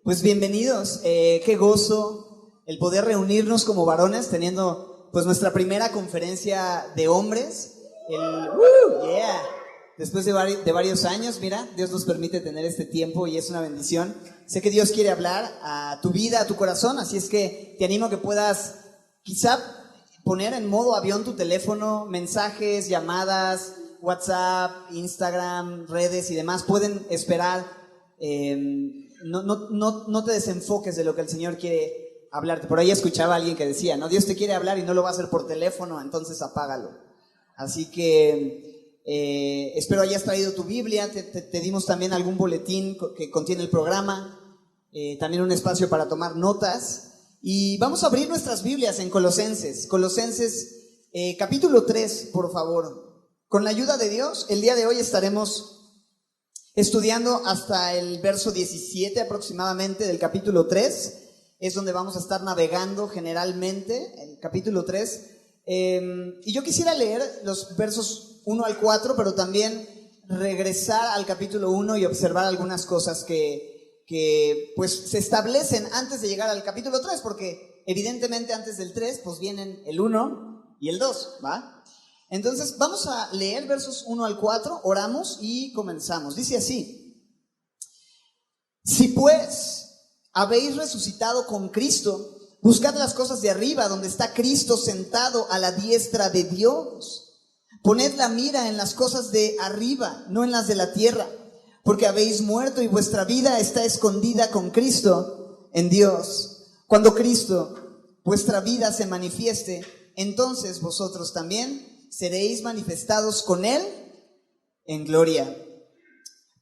Pues bienvenidos, qué gozo el poder reunirnos como varones teniendo pues nuestra primera conferencia de hombres, después de varios años. Mira, Dios nos permite tener este tiempo y es una bendición. Sé que Dios quiere hablar a tu vida, a tu corazón, así es que te animo a que puedas quizá poner en modo avión tu teléfono, mensajes, llamadas, WhatsApp, Instagram, redes y demás, pueden esperar. No te desenfoques de lo que el Señor quiere hablarte. Por ahí escuchaba a alguien que decía, no, Dios te quiere hablar y no lo va a hacer por teléfono, entonces apágalo. Así que espero hayas traído tu Biblia. Te dimos también algún boletín que contiene el programa, también un espacio para tomar notas. Y vamos a abrir nuestras Biblias en Colosenses capítulo 3, por favor. Con la ayuda de Dios, el día de hoy estaremos estudiando hasta el verso 17 aproximadamente del capítulo 3, es donde vamos a estar navegando generalmente, el capítulo 3. Y yo quisiera leer los versos 1 al 4, pero también regresar al capítulo 1 y observar algunas cosas que pues se establecen antes de llegar al capítulo 3, porque evidentemente antes del 3 pues vienen el 1 y el 2, ¿va? Entonces vamos a leer versos 1 al 4, oramos y comenzamos. Dice así: si pues habéis resucitado con Cristo, buscad las cosas de arriba, donde está Cristo sentado a la diestra de Dios. Poned la mira en las cosas de arriba, no en las de la tierra, porque habéis muerto y vuestra vida está escondida con Cristo en Dios. Cuando Cristo, vuestra vida, se manifieste, entonces vosotros también seréis manifestados con Él en gloria.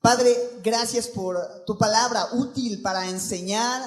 Padre, gracias por tu palabra útil para enseñar,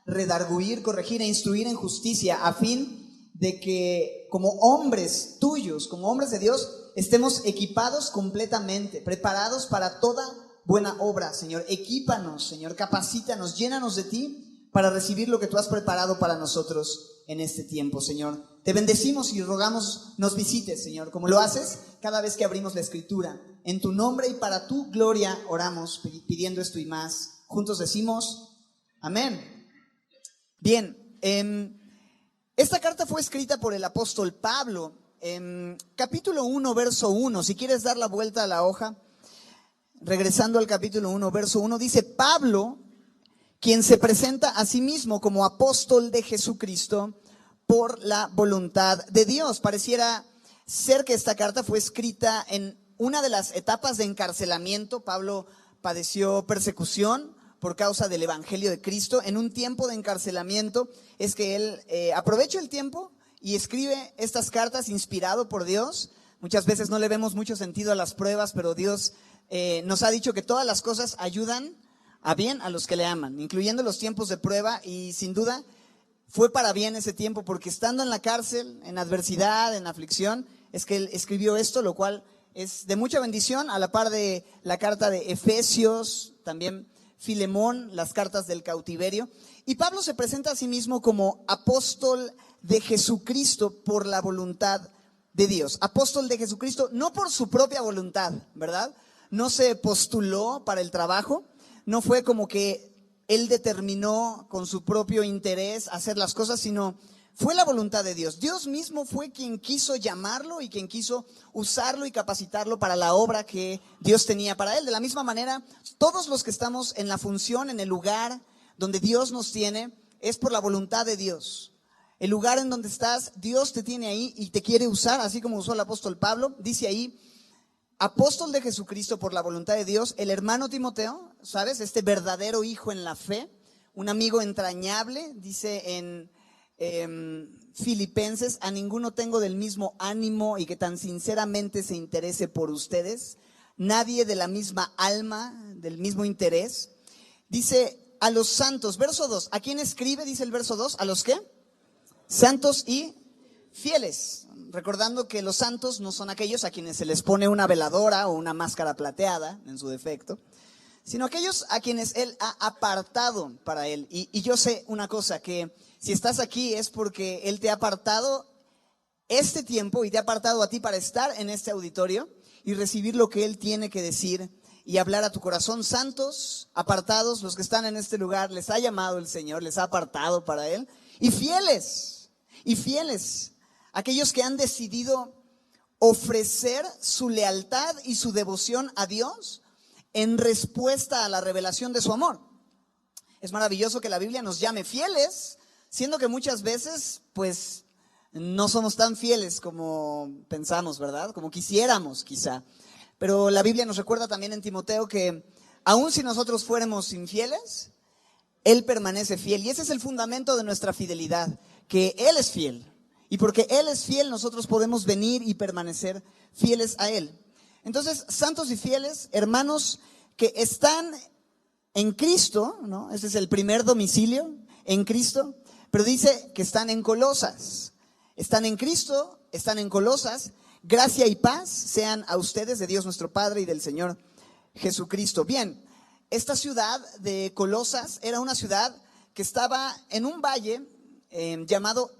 redarguir, corregir e instruir en justicia, a fin de que como hombres tuyos, como hombres de Dios, estemos equipados completamente, preparados para toda buena obra. Señor, equípanos, Señor, capacítanos, llénanos de ti para recibir lo que tú has preparado para nosotros en este tiempo, Señor. Te bendecimos y rogamos nos visites, Señor, como lo haces cada vez que abrimos la Escritura. En tu nombre y para tu gloria oramos, pidiendo esto y más. Juntos decimos amén. Bien, esta carta fue escrita por el apóstol Pablo. Capítulo 1, verso 1, si quieres dar la vuelta a la hoja, regresando al capítulo 1, verso 1, dice: Pablo, quien se presenta a sí mismo como apóstol de Jesucristo por la voluntad de Dios. Pareciera ser que esta carta fue escrita en una de las etapas de encarcelamiento. Pablo padeció persecución por causa del Evangelio de Cristo. En un tiempo de encarcelamiento es que él aprovecha el tiempo y escribe estas cartas inspirado por Dios. Muchas veces no le vemos mucho sentido a las pruebas, pero Dios nos ha dicho que todas las cosas ayudan a bien a los que le aman, incluyendo los tiempos de prueba, y sin duda fue para bien ese tiempo, porque estando en la cárcel, en adversidad, en aflicción, es que él escribió esto, lo cual es de mucha bendición, a la par de la carta de Efesios, también Filemón, las cartas del cautiverio. Y Pablo se presenta a sí mismo como apóstol de Jesucristo por la voluntad de Dios. Apóstol de Jesucristo, no por su propia voluntad, ¿verdad? No se postuló para el trabajo, no fue como que él determinó con su propio interés hacer las cosas, sino fue la voluntad de Dios. Dios mismo fue quien quiso llamarlo y quien quiso usarlo y capacitarlo para la obra que Dios tenía para él. De la misma manera, todos los que estamos en la función, en el lugar donde Dios nos tiene, es por la voluntad de Dios. El lugar en donde estás, Dios te tiene ahí y te quiere usar, así como usó el apóstol Pablo. Dice ahí: apóstol de Jesucristo por la voluntad de Dios, el hermano Timoteo, ¿sabes? Este verdadero hijo en la fe, un amigo entrañable, dice en Filipenses: a ninguno tengo del mismo ánimo y que tan sinceramente se interese por ustedes, nadie de la misma alma, del mismo interés. Dice a los santos, verso 2, ¿a quién escribe? Dice el verso 2, ¿a los qué? Santos y fieles, recordando que los santos no son aquellos a quienes se les pone una veladora o una máscara plateada, en su defecto, sino aquellos a quienes Él ha apartado para Él. Y yo sé una cosa, que si estás aquí es porque Él te ha apartado este tiempo y te ha apartado a ti para estar en este auditorio y recibir lo que Él tiene que decir y hablar a tu corazón. Santos, apartados, los que están en este lugar, les ha llamado el Señor, les ha apartado para Él. Y fieles, aquellos que han decidido ofrecer su lealtad y su devoción a Dios en respuesta a la revelación de su amor. Es maravilloso que la Biblia nos llame fieles, siendo que muchas veces, pues, no somos tan fieles como pensamos, ¿verdad? Como quisiéramos, quizá. Pero la Biblia nos recuerda también en Timoteo que aun si nosotros fuéramos infieles, Él permanece fiel. Y ese es el fundamento de nuestra fidelidad, que Él es fiel. Y porque Él es fiel, nosotros podemos venir y permanecer fieles a Él. Entonces, santos y fieles, hermanos que están en Cristo, ¿no? Ese es el primer domicilio, en Cristo. Pero dice que están en Colosas. Están en Cristo, están en Colosas. Gracia y paz sean a ustedes de Dios nuestro Padre y del Señor Jesucristo. Bien, esta ciudad de Colosas era una ciudad que estaba en un valle llamado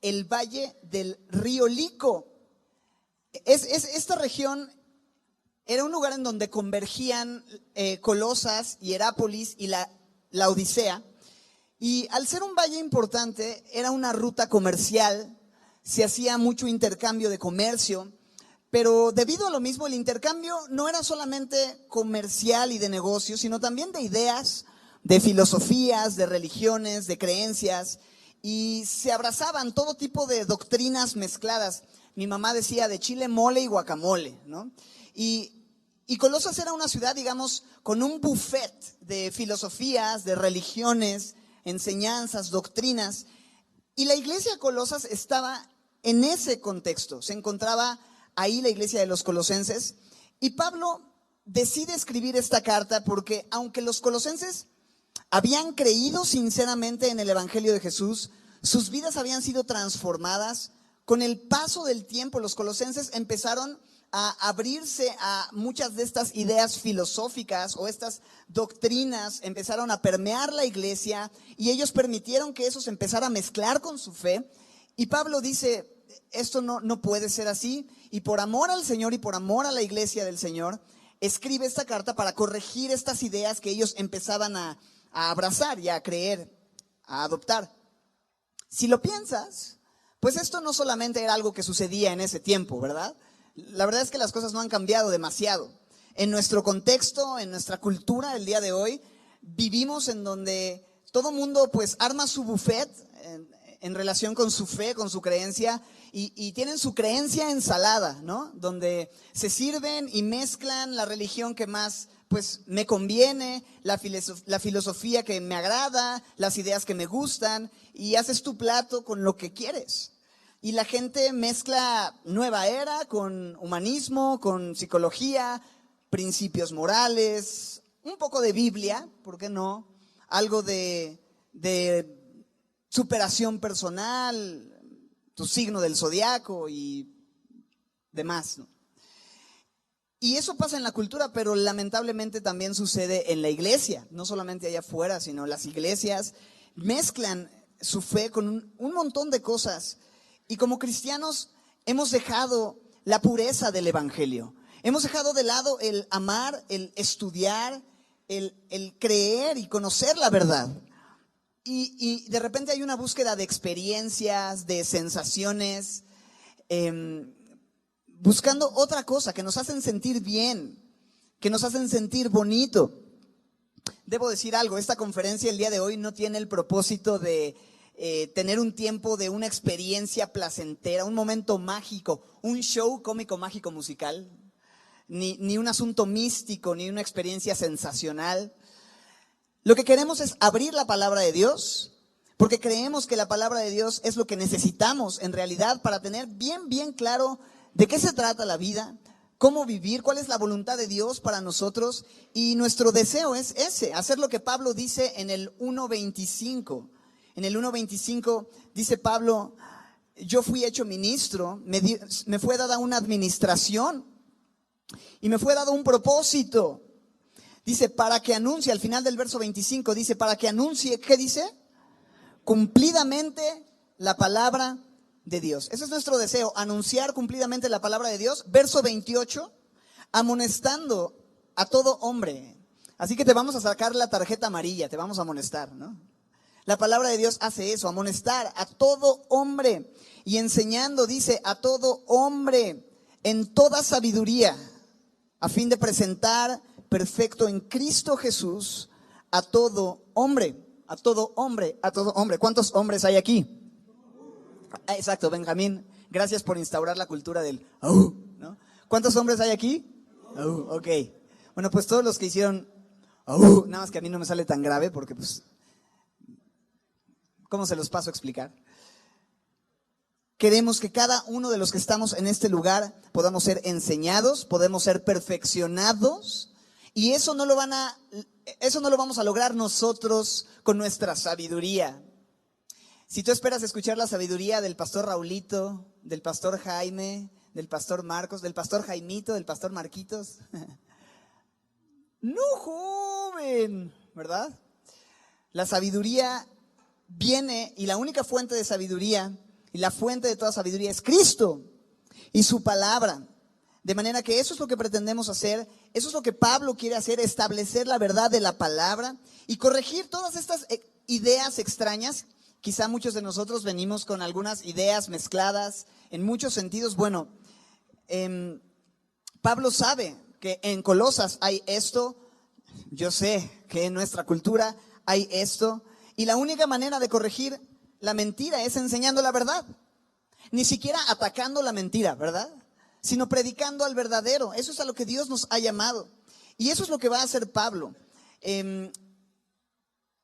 el Valle del Río Lico. Esta región era un lugar en donde convergían Colosas, Hierápolis y la Odisea. Y al ser un valle importante, era una ruta comercial, se hacía mucho intercambio de comercio, pero debido a lo mismo el intercambio no era solamente comercial y de negocios, sino también de ideas, de filosofías, de religiones, de creencias, y se abrazaban todo tipo de doctrinas mezcladas. Mi mamá decía de chile, mole y guacamole, ¿no? Y Colosas era una ciudad, digamos, con un buffet de filosofías, de religiones, enseñanzas, doctrinas. Y la iglesia de Colosas estaba en ese contexto. Se encontraba ahí la iglesia de los colosenses. Y Pablo decide escribir esta carta porque aunque los colosenses habían creído sinceramente en el Evangelio de Jesús, sus vidas habían sido transformadas. Con el paso del tiempo, los colosenses empezaron a abrirse a muchas de estas ideas filosóficas o estas doctrinas, empezaron a permear la iglesia y ellos permitieron que eso se empezara a mezclar con su fe. Y Pablo dice, esto no puede ser así, y por amor al Señor y por amor a la iglesia del Señor, escribe esta carta para corregir estas ideas que ellos empezaban a abrazar y a creer, a adoptar. Si lo piensas, pues esto no solamente era algo que sucedía en ese tiempo, ¿verdad? La verdad es que las cosas no han cambiado demasiado. En nuestro contexto, en nuestra cultura el día de hoy, vivimos en donde todo mundo pues arma su buffet en relación con su fe, con su creencia, y tienen su creencia ensalada, ¿no? Donde se sirven y mezclan la religión que más pues me conviene, la filosofía que me agrada, las ideas que me gustan, y haces tu plato con lo que quieres. Y la gente mezcla nueva era con humanismo, con psicología, principios morales, un poco de Biblia, ¿por qué no? Algo de superación personal, tu signo del zodiaco y demás, ¿no? Y eso pasa en la cultura, pero lamentablemente también sucede en la iglesia, no solamente allá afuera, sino las iglesias mezclan su fe con un montón de cosas. Y como cristianos hemos dejado la pureza del evangelio. Hemos dejado de lado el amar, el estudiar, el creer y conocer la verdad. Y de repente hay una búsqueda de experiencias, de sensaciones, buscando otra cosa que nos hacen sentir bien, que nos hacen sentir bonito. Debo decir algo, esta conferencia el día de hoy no tiene el propósito de tener un tiempo de una experiencia placentera, un momento mágico, un show cómico, mágico, musical, ni un asunto místico, ni una experiencia sensacional. Lo que queremos es abrir la palabra de Dios, porque creemos que la palabra de Dios es lo que necesitamos en realidad para tener bien claro de qué se trata la vida, cómo vivir, cuál es la voluntad de Dios para nosotros. Y nuestro deseo es ese, hacer lo que Pablo dice en el 1:25. En el 1:25 dice Pablo, yo fui hecho ministro, me fue dada una administración y me fue dado un propósito. Dice, para que anuncie, al final del verso 25, dice, para que anuncie, ¿qué dice? Cumplidamente la palabra de Dios. Ese es nuestro deseo, anunciar cumplidamente la palabra de Dios. Verso 28, amonestando a todo hombre. Así que te vamos a sacar la tarjeta amarilla, te vamos a amonestar, ¿no? La palabra de Dios hace eso, amonestar a todo hombre. Y enseñando, dice, a todo hombre en toda sabiduría, a fin de presentar perfecto en Cristo Jesús a todo hombre, a todo hombre, a todo hombre. ¿Cuántos hombres hay aquí? Exacto, Benjamín, gracias por instaurar la cultura del "au", ¿no? ¿Cuántos hombres hay aquí? "Au", ok. Bueno, pues todos los que hicieron "au", nada más que a mí no me sale tan grave porque pues, ¿cómo se los paso a explicar? Queremos que cada uno de los que estamos en este lugar podamos ser enseñados, podemos ser perfeccionados, y eso no lo vamos a lograr nosotros con nuestra sabiduría. Si tú esperas escuchar la sabiduría del pastor Raulito, del pastor Jaime, del pastor Marcos, del pastor Jaimito, del pastor Marquitos, no, joven, ¿verdad? La sabiduría viene, y la única fuente de sabiduría y la fuente de toda sabiduría es Cristo y su palabra. De manera que eso es lo que pretendemos hacer, eso es lo que Pablo quiere hacer, establecer la verdad de la palabra y corregir todas estas ideas extrañas. Quizá muchos de nosotros venimos con algunas ideas mezcladas en muchos sentidos. Bueno, Pablo sabe que en Colosas hay esto, yo sé que en nuestra cultura hay esto, y la única manera de corregir la mentira es enseñando la verdad. Ni siquiera atacando la mentira, ¿verdad? Sino predicando al verdadero. Eso es a lo que Dios nos ha llamado. Y eso es lo que va a hacer Pablo.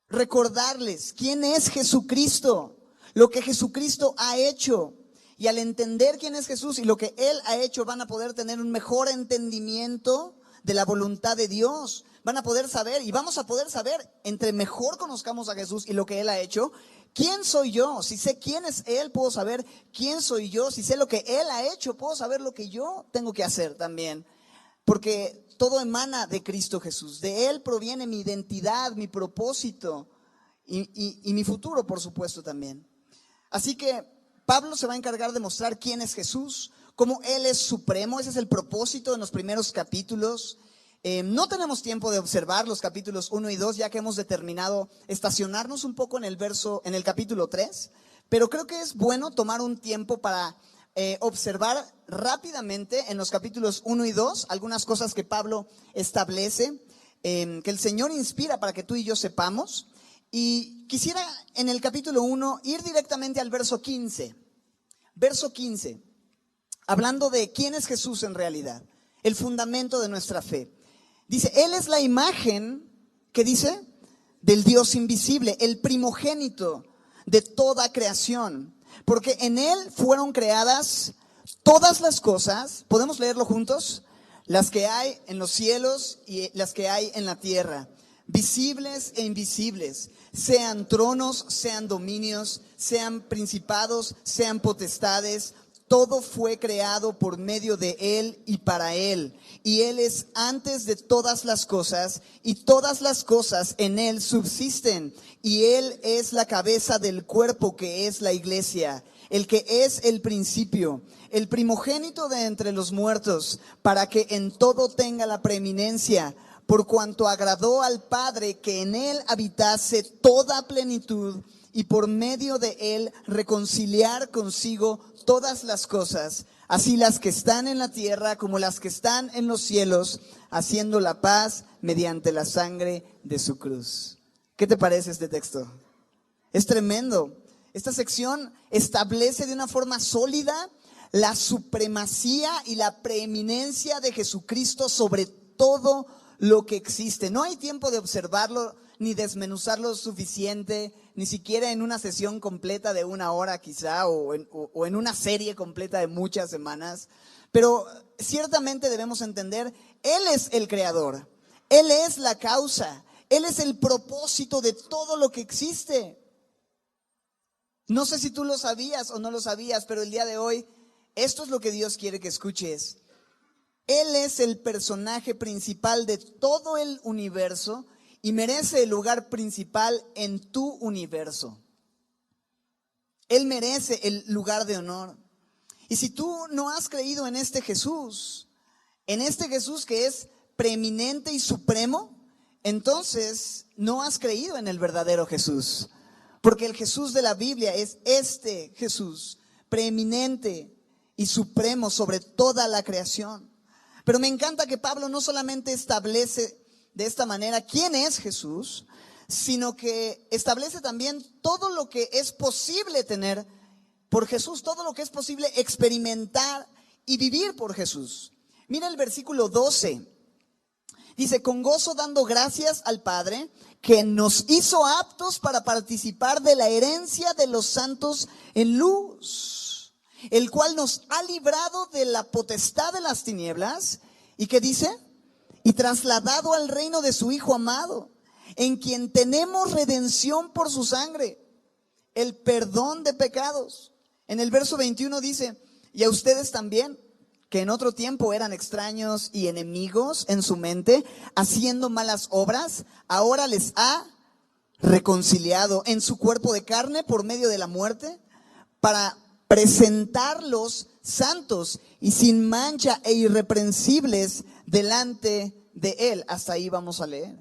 Recordarles quién es Jesucristo, lo que Jesucristo ha hecho. Y al entender quién es Jesús y lo que Él ha hecho, van a poder tener un mejor entendimiento de la voluntad de Dios. Van a poder saber y vamos a poder saber, entre mejor conozcamos a Jesús y lo que Él ha hecho, ¿quién soy yo? Si sé quién es Él, puedo saber quién soy yo. Si sé lo que Él ha hecho, puedo saber lo que yo tengo que hacer también. Porque todo emana de Cristo Jesús. De Él proviene mi identidad, mi propósito y mi futuro, por supuesto, también. Así que Pablo se va a encargar de mostrar quién es Jesús, cómo Él es supremo. Ese es el propósito en los primeros capítulos. No tenemos tiempo de observar los capítulos 1 y 2, ya que hemos determinado estacionarnos un poco en el capítulo 3, pero creo que es bueno tomar un tiempo para observar rápidamente en los capítulos 1 y 2 algunas cosas que Pablo establece, que el Señor inspira para que tú y yo sepamos. Y quisiera en el capítulo 1 ir directamente al verso 15. Verso 15, hablando de quién es Jesús en realidad, el fundamento de nuestra fe. Dice, Él es la imagen, ¿qué dice? Del Dios invisible, el primogénito de toda creación. Porque en Él fueron creadas todas las cosas, ¿podemos leerlo juntos? Las que hay en los cielos y las que hay en la tierra, visibles e invisibles, sean tronos, sean dominios, sean principados, sean potestades. Todo fue creado por medio de Él y para Él. Y Él es antes de todas las cosas, y todas las cosas en Él subsisten. Y Él es la cabeza del cuerpo que es la iglesia, el que es el principio, el primogénito de entre los muertos, para que en todo tenga la preeminencia, por cuanto agradó al Padre que en Él habitase toda plenitud, y por medio de Él reconciliar consigo todas las cosas, así las que están en la tierra como las que están en los cielos, haciendo la paz mediante la sangre de su cruz. ¿Qué te parece este texto? Es tremendo. Esta sección establece de una forma sólida la supremacía y la preeminencia de Jesucristo sobre todo lo que existe. No hay tiempo de observarlo ni desmenuzarlo suficiente, ni siquiera en una sesión completa de 1 hora quizá, o en una serie completa de muchas semanas. Pero ciertamente debemos entender, Él es el creador, Él es la causa, Él es el propósito de todo lo que existe. No sé si tú lo sabías o no lo sabías, pero el día de hoy, esto es lo que Dios quiere que escuches. Él es el personaje principal de todo el universo y merece el lugar principal en tu universo. Él merece el lugar de honor. Y si tú no has creído en este Jesús que es preeminente y supremo, entonces no has creído en el verdadero Jesús. Porque el Jesús de la Biblia es este Jesús, preeminente y supremo sobre toda la creación. Pero me encanta que Pablo no solamente establece de esta manera quién es Jesús, sino que establece también todo lo que es posible tener por Jesús, todo lo que es posible experimentar y vivir por Jesús. Mira el versículo 12. Dice, con gozo dando gracias al Padre, que nos hizo aptos para participar de la herencia de los santos en luz, el cual nos ha librado de la potestad de las tinieblas, ¿y qué dice? Y trasladado al reino de su Hijo amado, en quien tenemos redención por su sangre, el perdón de pecados. En el verso 21 dice, y a ustedes también, que en otro tiempo eran extraños y enemigos en su mente, haciendo malas obras, ahora les ha reconciliado en su cuerpo de carne por medio de la muerte, para presentarlos santos y sin mancha e irreprensibles delante de Él. Hasta ahí vamos a leer.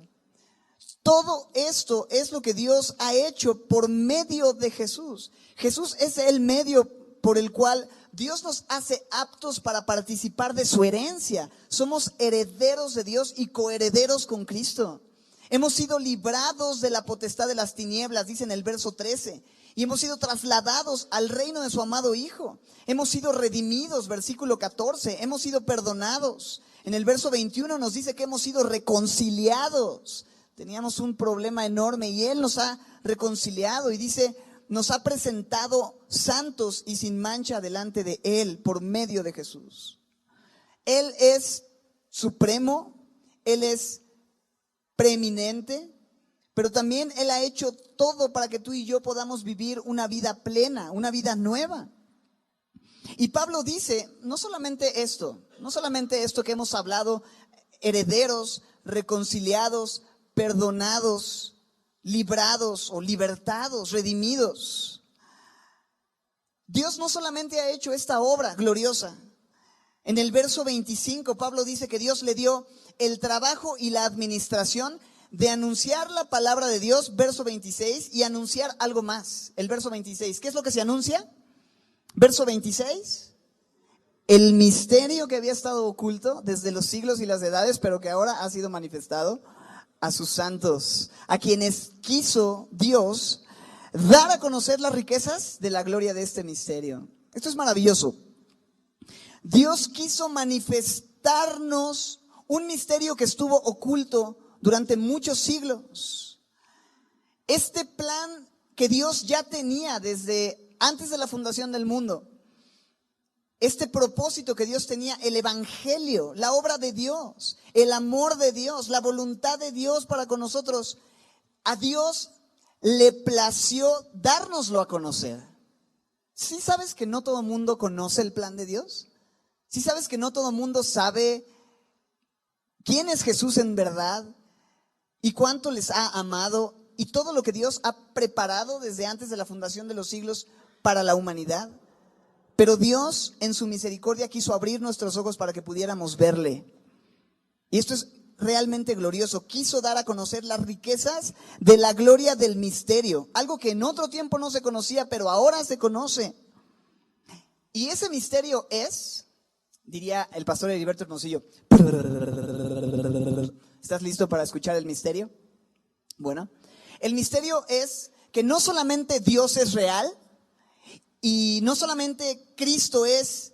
Todo esto es lo que Dios ha hecho por medio de Jesús. Jesús es el medio por el cual Dios nos hace aptos para participar de su herencia. Somos herederos de Dios y coherederos con Cristo. Hemos sido librados de la potestad de las tinieblas, dice en el verso 13. Y hemos sido trasladados al reino de su amado Hijo. Hemos sido redimidos, versículo 14. Hemos sido perdonados. En el verso 21 nos dice que hemos sido reconciliados. Teníamos un problema enorme y Él nos ha reconciliado y dice, nos ha presentado santos y sin mancha delante de Él por medio de Jesús. Él es supremo, Él es preeminente, pero también Él ha hecho todo para que tú y yo podamos vivir una vida plena, una vida nueva. Y Pablo dice, no solamente esto que hemos hablado, herederos, reconciliados, perdonados, librados o libertados, redimidos. Dios no solamente ha hecho esta obra gloriosa. En el verso 25 Pablo dice que Dios le dio el trabajo y la administración de anunciar la palabra de Dios, verso 26, y anunciar algo más. El verso 26, ¿qué es lo que se anuncia? Verso 26, el misterio que había estado oculto desde los siglos y las edades, pero que ahora ha sido manifestado a sus santos, a quienes quiso Dios dar a conocer las riquezas de la gloria de este misterio. Esto es maravilloso. Dios quiso manifestarnos un misterio que estuvo oculto durante muchos siglos. Este plan que Dios ya tenía desde antes de la fundación del mundo, este propósito que Dios tenía, el evangelio, la obra de Dios, el amor de Dios, la voluntad de Dios para con nosotros, a Dios le plació dárnoslo a conocer. ¿Sí sabes que no todo el mundo conoce el plan de Dios? ¿Sí sabes que no todo el mundo sabe quién es Jesús en verdad y cuánto les ha amado y todo lo que Dios ha preparado desde antes de la fundación de los siglos para la humanidad? Pero Dios en su misericordia quiso abrir nuestros ojos para que pudiéramos verle. Y esto es realmente glorioso. Quiso dar a conocer las riquezas de la gloria del misterio. Algo que en otro tiempo no se conocía, pero ahora se conoce. Y ese misterio es, diría el pastor Heriberto Hermosillo, ¿estás listo para escuchar el misterio? Bueno, el misterio es que no solamente Dios es real, y no solamente Cristo es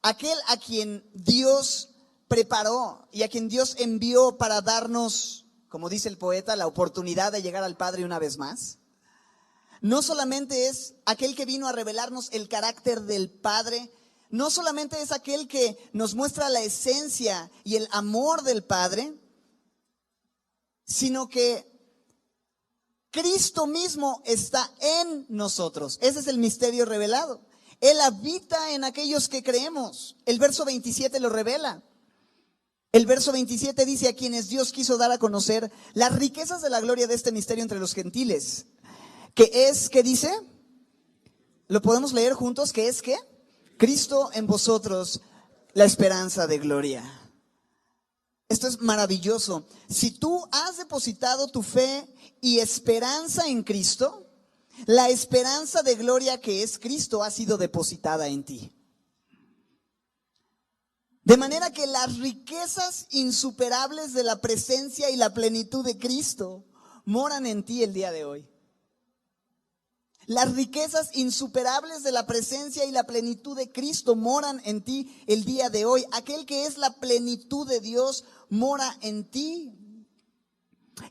aquel a quien Dios preparó y a quien Dios envió para darnos, como dice el poeta, la oportunidad de llegar al Padre una vez más. No solamente es aquel que vino a revelarnos el carácter del Padre, no solamente es aquel que nos muestra la esencia y el amor del Padre, sino que Cristo mismo está en nosotros. Ese es el misterio revelado. Él habita en aquellos que creemos. El verso 27 lo revela. El verso 27 dice, a quienes Dios quiso dar a conocer las riquezas de la gloria de este misterio entre los gentiles. Que es, ¿qué dice? ¿Lo podemos leer juntos? ¿Qué es qué? Cristo en vosotros, la esperanza de gloria. esto es maravilloso. Si tú has depositado tu fe y esperanza en Cristo, la esperanza de gloria que es Cristo ha sido depositada en ti. De manera que las riquezas insuperables de la presencia y la plenitud de Cristo moran en ti el día de hoy. Las riquezas insuperables de la presencia y la plenitud de Cristo moran en ti el día de hoy. Aquel que es la plenitud de Dios mora en ti.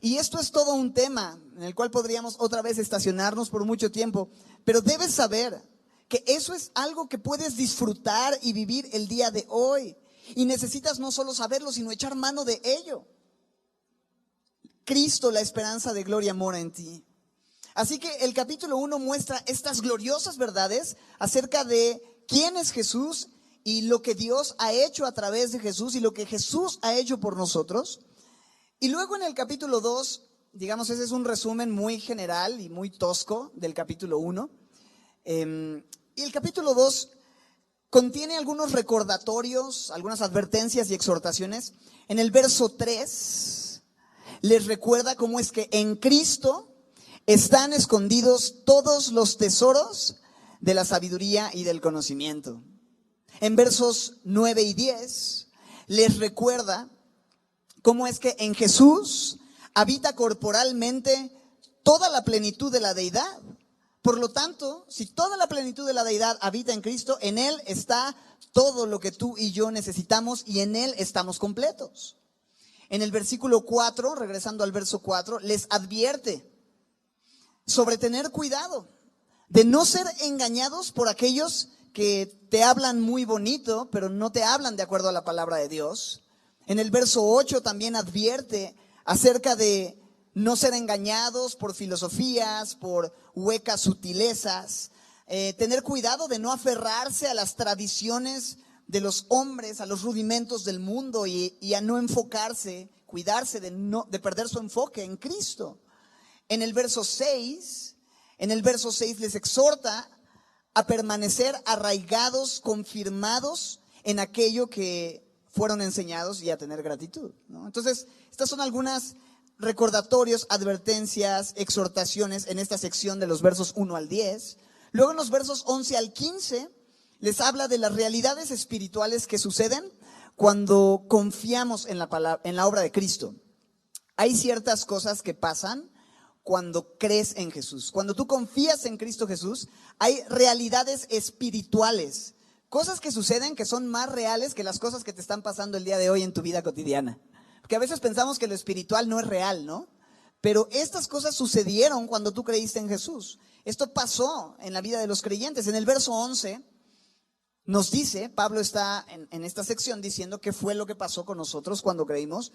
Y esto es todo un tema en el cual podríamos otra vez estacionarnos por mucho tiempo. Pero debes saber que eso es algo que puedes disfrutar y vivir el día de hoy. Y necesitas no solo saberlo, sino echar mano de ello. Cristo, la esperanza de gloria, mora en ti. Así que el capítulo 1 muestra estas gloriosas verdades acerca de quién es Jesús y lo que Dios ha hecho a través de Jesús y lo que Jesús ha hecho por nosotros. Y luego en el capítulo 2, digamos, ese es un resumen muy general y muy tosco del capítulo 1. Y el capítulo 2 contiene algunos recordatorios, algunas advertencias y exhortaciones. En el verso 3 les recuerda cómo es que en Cristo están escondidos todos los tesoros de la sabiduría y del conocimiento. En versos 9 y 10 les recuerda cómo es que en Jesús habita corporalmente toda la plenitud de la deidad. Por lo tanto, si toda la plenitud de la deidad habita en Cristo, en Él está todo lo que tú y yo necesitamos y en Él estamos completos. En el versículo 4, regresando al verso 4, les advierte sobre tener cuidado de no ser engañados por aquellos que te hablan muy bonito, pero no te hablan de acuerdo a la palabra de Dios. En el verso 8 también advierte acerca de no ser engañados por filosofías, por huecas sutilezas, tener cuidado de no aferrarse a las tradiciones de los hombres, a los rudimentos del mundo y a no enfocarse, cuidarse de perder su enfoque en Cristo. En el verso 6 les exhorta a permanecer arraigados, confirmados en aquello que fueron enseñados y a tener gratitud, ¿no? Entonces, estas son algunas recordatorios, advertencias, exhortaciones en esta sección de los versos 1 al 10. Luego en los versos 11 al 15 les habla de las realidades espirituales que suceden cuando confiamos en la obra de Cristo. Hay ciertas cosas que pasan cuando crees en Jesús. Cuando tú confías en Cristo Jesús, hay realidades espirituales, cosas que suceden que son más reales que las cosas que te están pasando el día de hoy en tu vida cotidiana. Porque a veces pensamos que lo espiritual no es real, ¿no? Pero estas cosas sucedieron cuando tú creíste en Jesús. Esto pasó en la vida de los creyentes. En el verso 11 nos dice, Pablo está en esta sección diciendo qué fue lo que pasó con nosotros cuando creímos.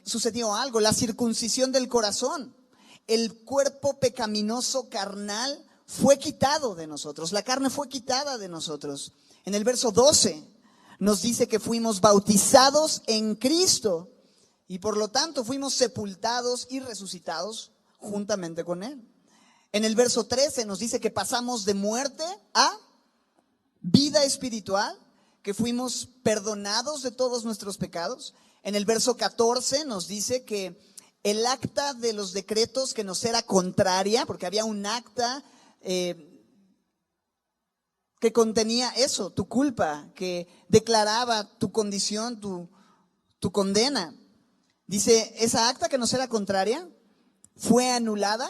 Sucedió algo, la circuncisión del corazón. El cuerpo pecaminoso carnal fue quitado de nosotros, la carne fue quitada de nosotros. En el verso 12 nos dice que fuimos bautizados en Cristo y por lo tanto fuimos sepultados y resucitados juntamente con Él. En el verso 13 nos dice que pasamos de muerte a vida espiritual, que fuimos perdonados de todos nuestros pecados. En el verso 14 nos dice que el acta de los decretos que nos era contraria, porque había un acta que contenía eso, tu culpa, que declaraba tu condición, tu condena. Dice, esa acta que nos era contraria fue anulada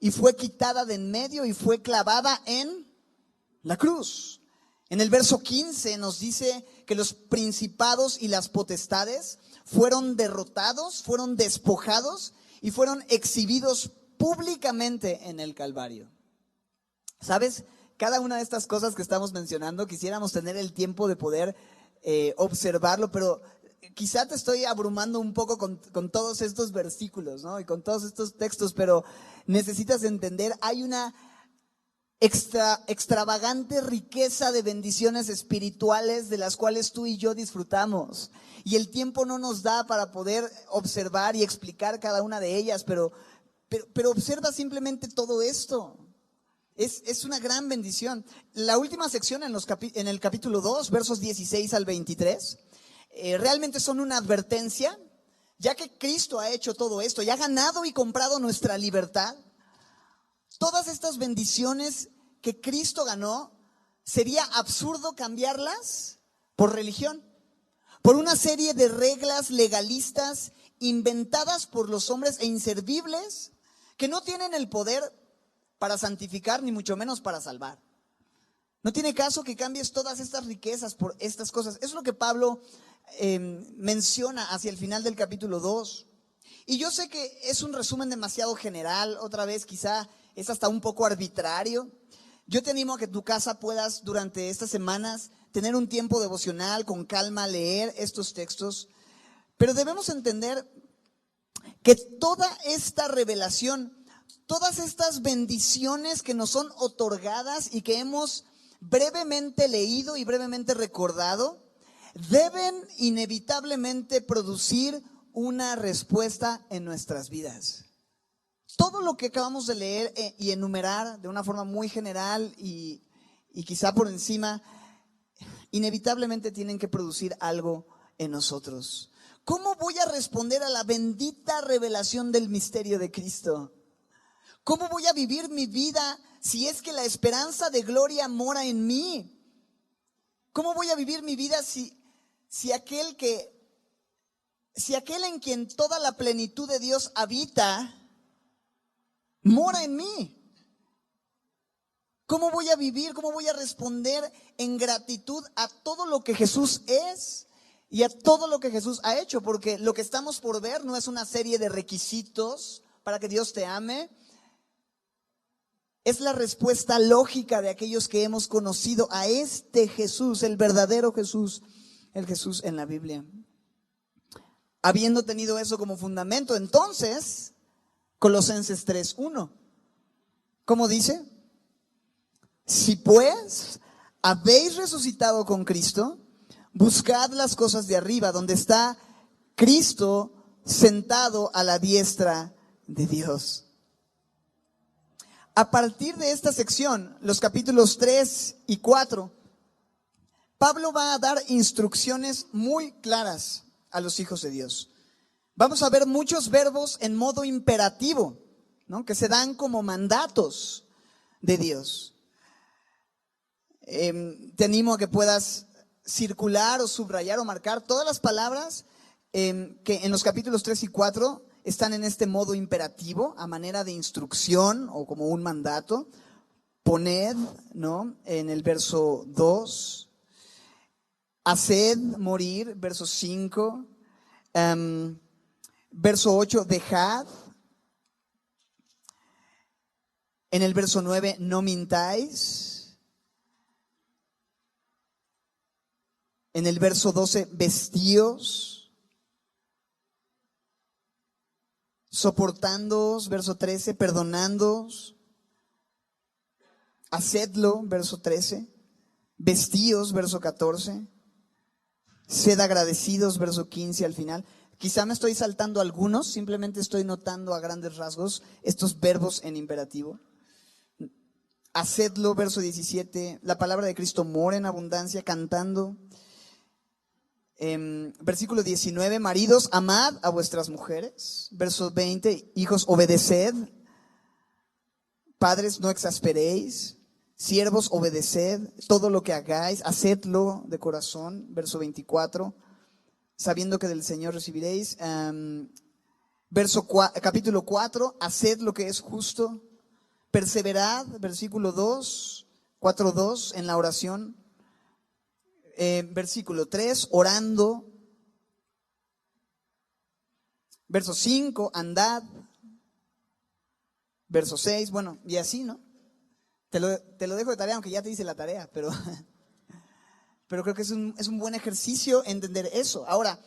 y fue quitada de en medio y fue clavada en la cruz. En el verso 15 nos dice que los principados y las potestades fueron derrotados, fueron despojados y fueron exhibidos públicamente en el Calvario. ¿Sabes? Cada una de estas cosas que estamos mencionando, quisiéramos tener el tiempo de poder observarlo, pero quizá te estoy abrumando un poco con todos estos versículos, ¿no? Y con todos estos textos, pero necesitas entender, hay una extravagante riqueza de bendiciones espirituales de las cuales tú y yo disfrutamos. Y el tiempo no nos da para poder observar y explicar cada una de ellas, pero observa simplemente todo esto. Es una gran bendición. La última sección en el capítulo 2, versos 16 al 23, realmente son una advertencia, ya que Cristo ha hecho todo esto y ha ganado y comprado nuestra libertad. Todas estas bendiciones que Cristo ganó, sería absurdo cambiarlas por religión, por una serie de reglas legalistas inventadas por los hombres e inservibles que no tienen el poder para santificar ni mucho menos para salvar. No tiene caso que cambies todas estas riquezas por estas cosas. Eso es lo que Pablo menciona hacia el final del capítulo 2. Y yo sé que es un resumen demasiado general, otra vez quizá es hasta un poco arbitrario. Yo te animo a que en tu casa puedas durante estas semanas tener un tiempo devocional, con calma, leer estos textos. Pero debemos entender que toda esta revelación, todas estas bendiciones que nos son otorgadas y que hemos brevemente leído y brevemente recordado, deben inevitablemente producir una respuesta en nuestras vidas. Todo lo que acabamos de leer y enumerar de una forma muy general y quizá por encima, inevitablemente tienen que producir algo en nosotros. ¿Cómo voy a responder a la bendita revelación del misterio de Cristo? ¿Cómo voy a vivir mi vida si es que la esperanza de gloria mora en mí? ¿Cómo voy a vivir mi vida si aquel en quien toda la plenitud de Dios habita mora en mí? ¿Cómo voy a vivir? ¿Cómo voy a responder en gratitud a todo lo que Jesús es y a todo lo que Jesús ha hecho? Porque lo que estamos por ver no es una serie de requisitos para que Dios te ame. Es la respuesta lógica de aquellos que hemos conocido a este Jesús, el verdadero Jesús, el Jesús en la Biblia. Habiendo tenido eso como fundamento, entonces, Colosenses 3:1, ¿cómo dice? Si pues habéis resucitado con Cristo, buscad las cosas de arriba, donde está Cristo sentado a la diestra de Dios. A partir de esta sección, los capítulos 3 y 4, Pablo va a dar instrucciones muy claras a los hijos de Dios. Vamos a ver muchos verbos en modo imperativo, ¿no?, que se dan como mandatos de Dios. Te animo a que puedas circular o subrayar o marcar todas las palabras que en los capítulos 3 y 4 están en este modo imperativo, a manera de instrucción o como un mandato. Poned, ¿no?, en el verso 2. Haced morir, verso 5. Verso 8, dejad. En el verso 9, no mintáis. En el verso 12, vestíos. Soportándoos, verso 13, perdonándoos. Hacedlo, verso 13. Vestíos, verso 14. Sed agradecidos, verso 15 al final. Quizá me estoy saltando algunos, simplemente estoy notando a grandes rasgos estos verbos en imperativo. Hacedlo, verso 17. La palabra de Cristo mora en abundancia, cantando. Versículo 19, maridos, amad a vuestras mujeres. Verso 20, hijos, obedeced. Padres, no exasperéis. Siervos, obedeced. Todo lo que hagáis, hacedlo de corazón. Verso 24, sabiendo que del Señor recibiréis. Capítulo 4, haced lo que es justo. Perseverad, versículo 2, 4:2, en la oración. Versículo 3, orando. Verso 5, andad. Verso 6, bueno, y así, ¿no? Te lo dejo de tarea, aunque ya te hice la tarea, pero creo que es un buen ejercicio entender eso. Ahora,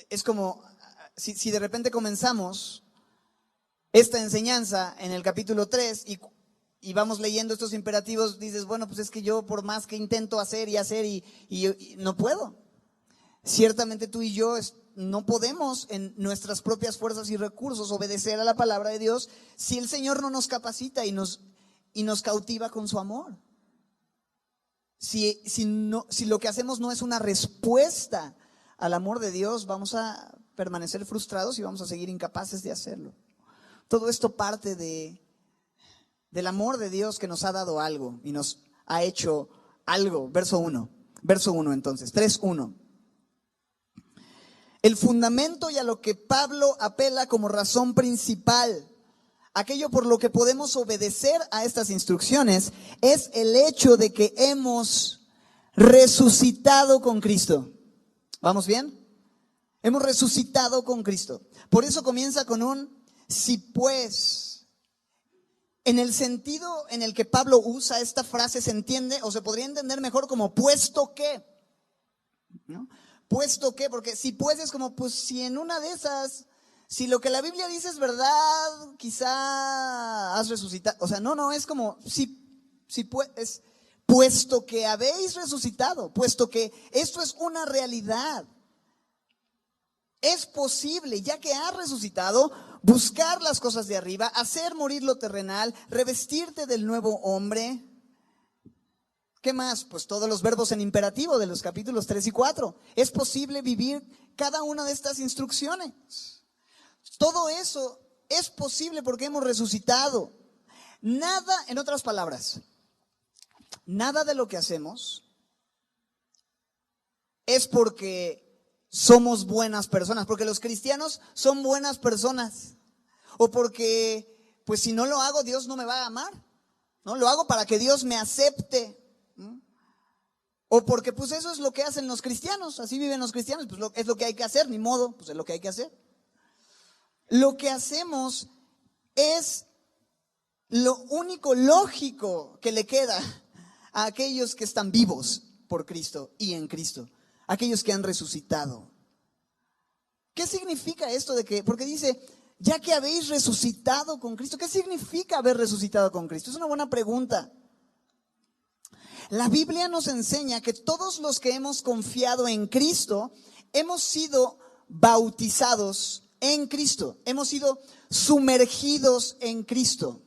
es como si de repente comenzamos esta enseñanza en el capítulo 3 y vamos leyendo estos imperativos, dices, bueno, pues es que yo por más que intento hacer y no puedo. Ciertamente tú y yo no podemos en nuestras propias fuerzas y recursos obedecer a la palabra de Dios si el Señor no nos capacita y nos cautiva con su amor. Si lo que hacemos no es una respuesta al amor de Dios, vamos a permanecer frustrados y vamos a seguir incapaces de hacerlo. Todo esto parte del amor de Dios que nos ha dado algo y nos ha hecho algo. Verso 1 entonces, 3:1. El fundamento y a lo que Pablo apela como razón principal, aquello por lo que podemos obedecer a estas instrucciones, es el hecho de que hemos resucitado con Cristo. ¿Vamos bien? Hemos resucitado con Cristo. Por eso comienza con un si pues. En el sentido en el que Pablo usa esta frase se entiende o se podría entender mejor como puesto que, ¿no? Puesto que, porque si pues es como pues si en una de esas, si lo que la Biblia dice es verdad, quizá has resucitado. O sea, no, es como si pues, es puesto que habéis resucitado, puesto que esto es una realidad. Es posible, ya que has resucitado, buscar las cosas de arriba, hacer morir lo terrenal, revestirte del nuevo hombre. ¿Qué más? Pues todos los verbos en imperativo de los capítulos 3 y 4. Es posible vivir cada una de estas instrucciones. Todo eso es posible porque hemos resucitado. Nada, en otras palabras, nada de lo que hacemos es porque somos buenas personas, porque los cristianos son buenas personas, o porque, pues si no lo hago, Dios no me va a amar, ¿no? Lo hago para que Dios me acepte, ¿no? O porque pues eso es lo que hacen los cristianos, así viven los cristianos, pues es lo que hay que hacer, ni modo, pues es lo que hay que hacer. Lo que hacemos es lo único lógico que le queda a aquellos que están vivos por Cristo y en Cristo. Aquellos que han resucitado. ¿Qué significa esto de que? Porque dice, ya que habéis resucitado con Cristo. ¿Qué significa haber resucitado con Cristo? Es una buena pregunta. La Biblia nos enseña que todos los que hemos confiado en Cristo hemos sido bautizados en Cristo. Hemos sido sumergidos en Cristo.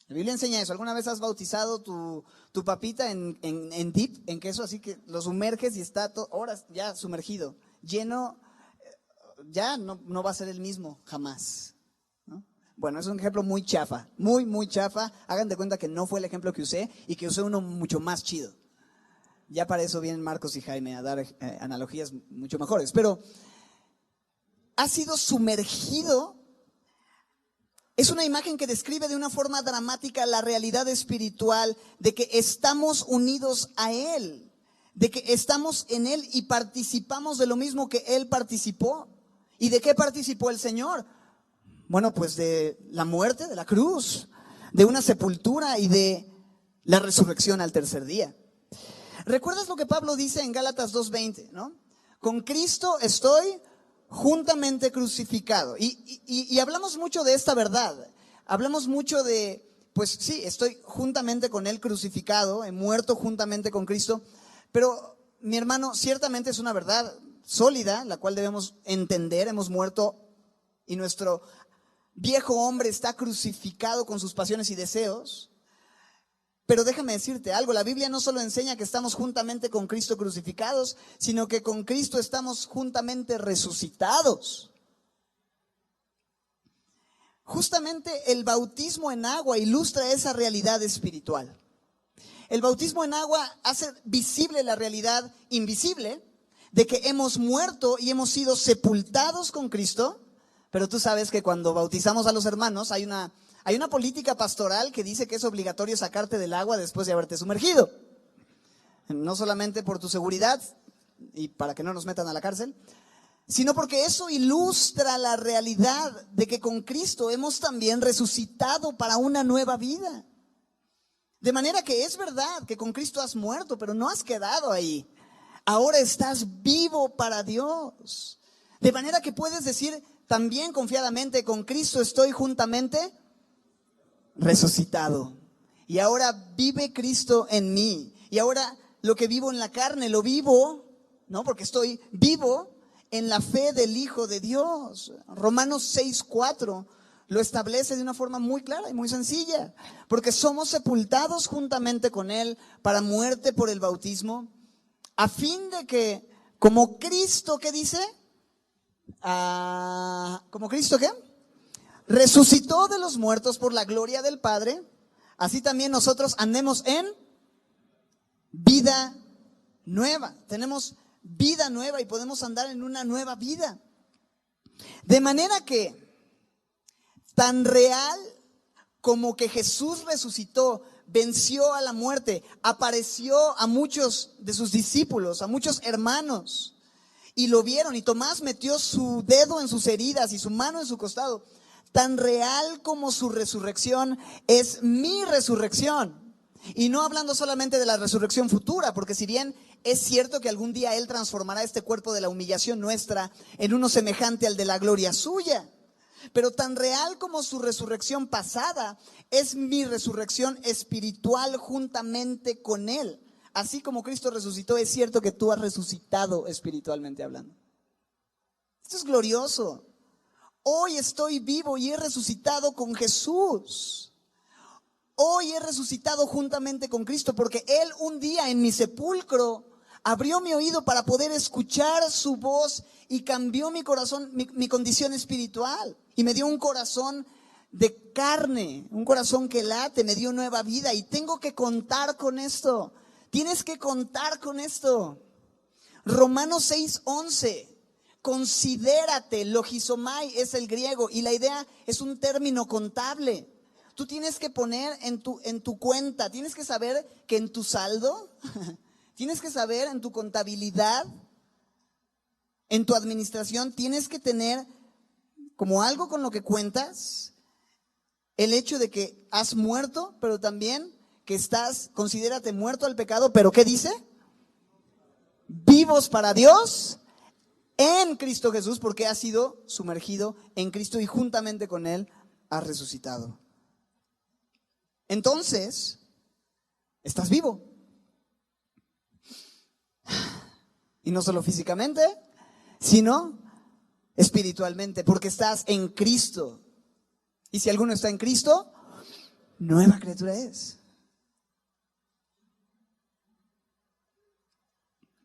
La Biblia enseña eso. ¿Alguna vez has bautizado tu papita en dip, en queso? Así que lo sumerges y está horas ya sumergido, lleno, ya no va a ser el mismo jamás, ¿no? Bueno, es un ejemplo muy chafa, muy chafa. Hagan de cuenta que no fue el ejemplo que usé y que usé uno mucho más chido. Ya para eso vienen Marcos y Jaime a dar analogías mucho mejores. Pero ha sido sumergido. Es una imagen que describe de una forma dramática la realidad espiritual de que estamos unidos a Él, de que estamos en Él y participamos de lo mismo que Él participó. ¿Y de qué participó el Señor? Bueno, pues de la muerte, de la cruz, de una sepultura y de la resurrección al tercer día. ¿Recuerdas lo que Pablo dice en Gálatas 2:20, ¿no? Con Cristo estoy juntamente crucificado. Y hablamos mucho de esta verdad. Hablamos mucho de, pues sí, estoy juntamente con Él crucificado, he muerto juntamente con Cristo. Pero, mi hermano, ciertamente es una verdad sólida, la cual debemos entender. Hemos muerto y nuestro viejo hombre está crucificado con sus pasiones y deseos. Pero déjame decirte algo, la Biblia no solo enseña que estamos juntamente con Cristo crucificados, sino que con Cristo estamos juntamente resucitados. Justamente el bautismo en agua ilustra esa realidad espiritual. El bautismo en agua hace visible la realidad invisible de que hemos muerto y hemos sido sepultados con Cristo. Pero tú sabes que cuando bautizamos a los hermanos hay una política pastoral que dice que es obligatorio sacarte del agua después de haberte sumergido. No solamente por tu seguridad y para que no nos metan a la cárcel, sino porque eso ilustra la realidad de que con Cristo hemos también resucitado para una nueva vida. De manera que es verdad que con Cristo has muerto, pero no has quedado ahí. Ahora estás vivo para Dios. De manera que puedes decir también confiadamente, con Cristo estoy juntamente resucitado. Y ahora vive Cristo en mí. Y ahora lo que vivo en la carne lo vivo, ¿no? Porque estoy vivo en la fe del Hijo de Dios. Romanos 6:4 lo establece de una forma muy clara y muy sencilla. Porque somos sepultados juntamente con Él para muerte por el bautismo, a fin de que Como Cristo, ¿qué dice? ¿Como Cristo qué? Resucitó de los muertos por la gloria del Padre, así también nosotros andemos en vida nueva. Tenemos vida nueva y podemos andar en una nueva vida. De manera que, tan real como que Jesús resucitó, venció a la muerte, apareció a muchos de sus discípulos, a muchos hermanos, y lo vieron, y Tomás metió su dedo en sus heridas y su mano en su costado. Tan real como su resurrección es mi resurrección. Y no hablando solamente de la resurrección futura, porque si bien es cierto que algún día Él transformará este cuerpo de la humillación nuestra en uno semejante al de la gloria suya, pero tan real como su resurrección pasada es mi resurrección espiritual juntamente con Él. Así como Cristo resucitó, es cierto que tú has resucitado espiritualmente hablando. Esto es glorioso. Hoy estoy vivo y he resucitado con Jesús. Hoy he resucitado juntamente con Cristo, porque Él un día en mi sepulcro abrió mi oído para poder escuchar su voz y cambió mi corazón, mi condición espiritual. Y me dio un corazón de carne, un corazón que late, me dio nueva vida. Y tengo que contar con esto. Tienes que contar con esto. Romanos 6:11. Considérate, logizomai es el griego y la idea es un término contable. Tú tienes que poner en tu cuenta, tienes que saber que en tu saldo, tienes que saber en tu contabilidad, en tu administración, tienes que tener como algo con lo que cuentas el hecho de que has muerto, pero también que considérate muerto al pecado, pero ¿qué dice? Vivos para Dios en Cristo Jesús, porque has sido sumergido en Cristo y juntamente con Él has resucitado. Entonces, estás vivo. Y no solo físicamente, sino espiritualmente, porque estás en Cristo. Y si alguno está en Cristo, nueva criatura es.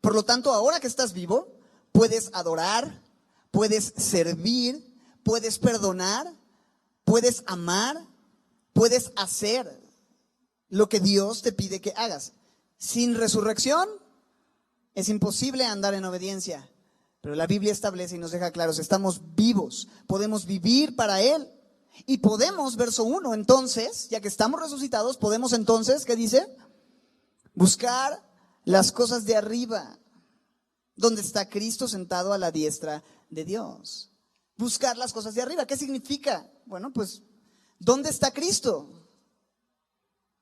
Por lo tanto, ahora que estás vivo, puedes adorar, puedes servir, puedes perdonar, puedes amar, puedes hacer lo que Dios te pide que hagas. Sin resurrección es imposible andar en obediencia, pero la Biblia establece y nos deja claros, estamos vivos, podemos vivir para Él y podemos, verso 1, entonces, ya que estamos resucitados, podemos entonces, ¿qué dice? Buscar las cosas de arriba, donde está Cristo sentado a la diestra de Dios. Buscar las cosas de arriba, ¿qué significa? Bueno, pues, ¿dónde está Cristo?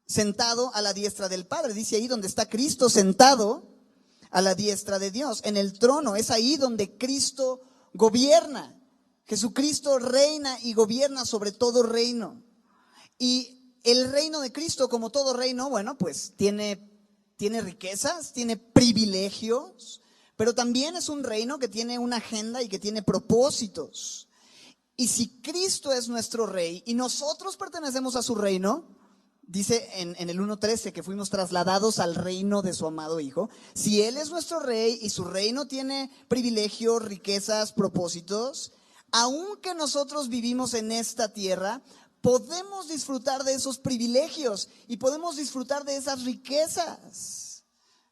Sentado a la diestra del Padre. Dice ahí donde está Cristo sentado a la diestra de Dios, en el trono. Es ahí donde Cristo gobierna. Jesucristo reina y gobierna sobre todo reino. Y el reino de Cristo, como todo reino, bueno, pues tiene riquezas, tiene privilegios, pero también es un reino que tiene una agenda y que tiene propósitos. Y si Cristo es nuestro rey y nosotros pertenecemos a su reino, dice en el 1:13 que fuimos trasladados al reino de su amado Hijo. Si Él es nuestro rey y su reino tiene privilegios, riquezas, propósitos, aunque nosotros vivimos en esta tierra, podemos disfrutar de esos privilegios y podemos disfrutar de esas riquezas.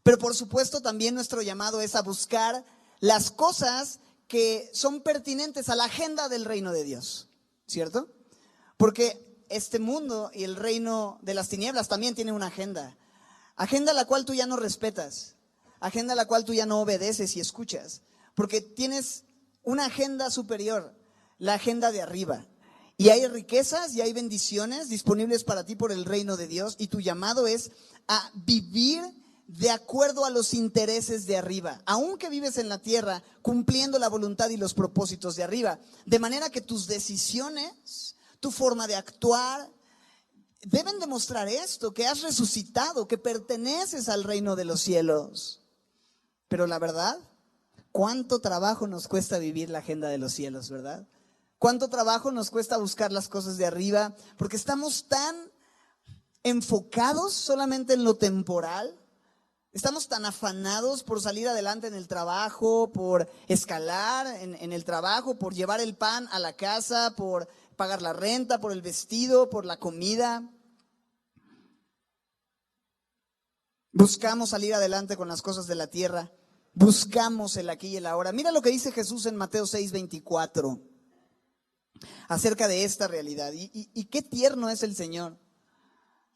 Pero por supuesto también nuestro llamado es a buscar las cosas que son pertinentes a la agenda del reino de Dios, ¿cierto? Porque este mundo y el reino de las tinieblas también tiene una agenda a la cual tú ya no respetas, agenda a la cual tú ya no obedeces y escuchas, porque tienes una agenda superior, la agenda de arriba. Y hay riquezas y hay bendiciones disponibles para ti por el reino de Dios, y tu llamado es a vivir de acuerdo a los intereses de arriba, aunque vives en la tierra, cumpliendo la voluntad y los propósitos de arriba, de manera que tus decisiones, tu forma de actuar, deben demostrar esto, que has resucitado, que perteneces al reino de los cielos. Pero la verdad, cuánto trabajo nos cuesta vivir la agenda de los cielos, ¿verdad? Cuánto trabajo nos cuesta buscar las cosas de arriba, porque estamos tan enfocados solamente en lo temporal, Estamos tan afanados por salir adelante en el trabajo, por escalar en el trabajo, por llevar el pan a la casa, por pagar la renta, por el vestido, por la comida. Buscamos salir adelante con las cosas de la tierra. Buscamos el aquí y el ahora. Mira lo que dice Jesús en Mateo 6:24 acerca de esta realidad. Y qué tierno es el Señor.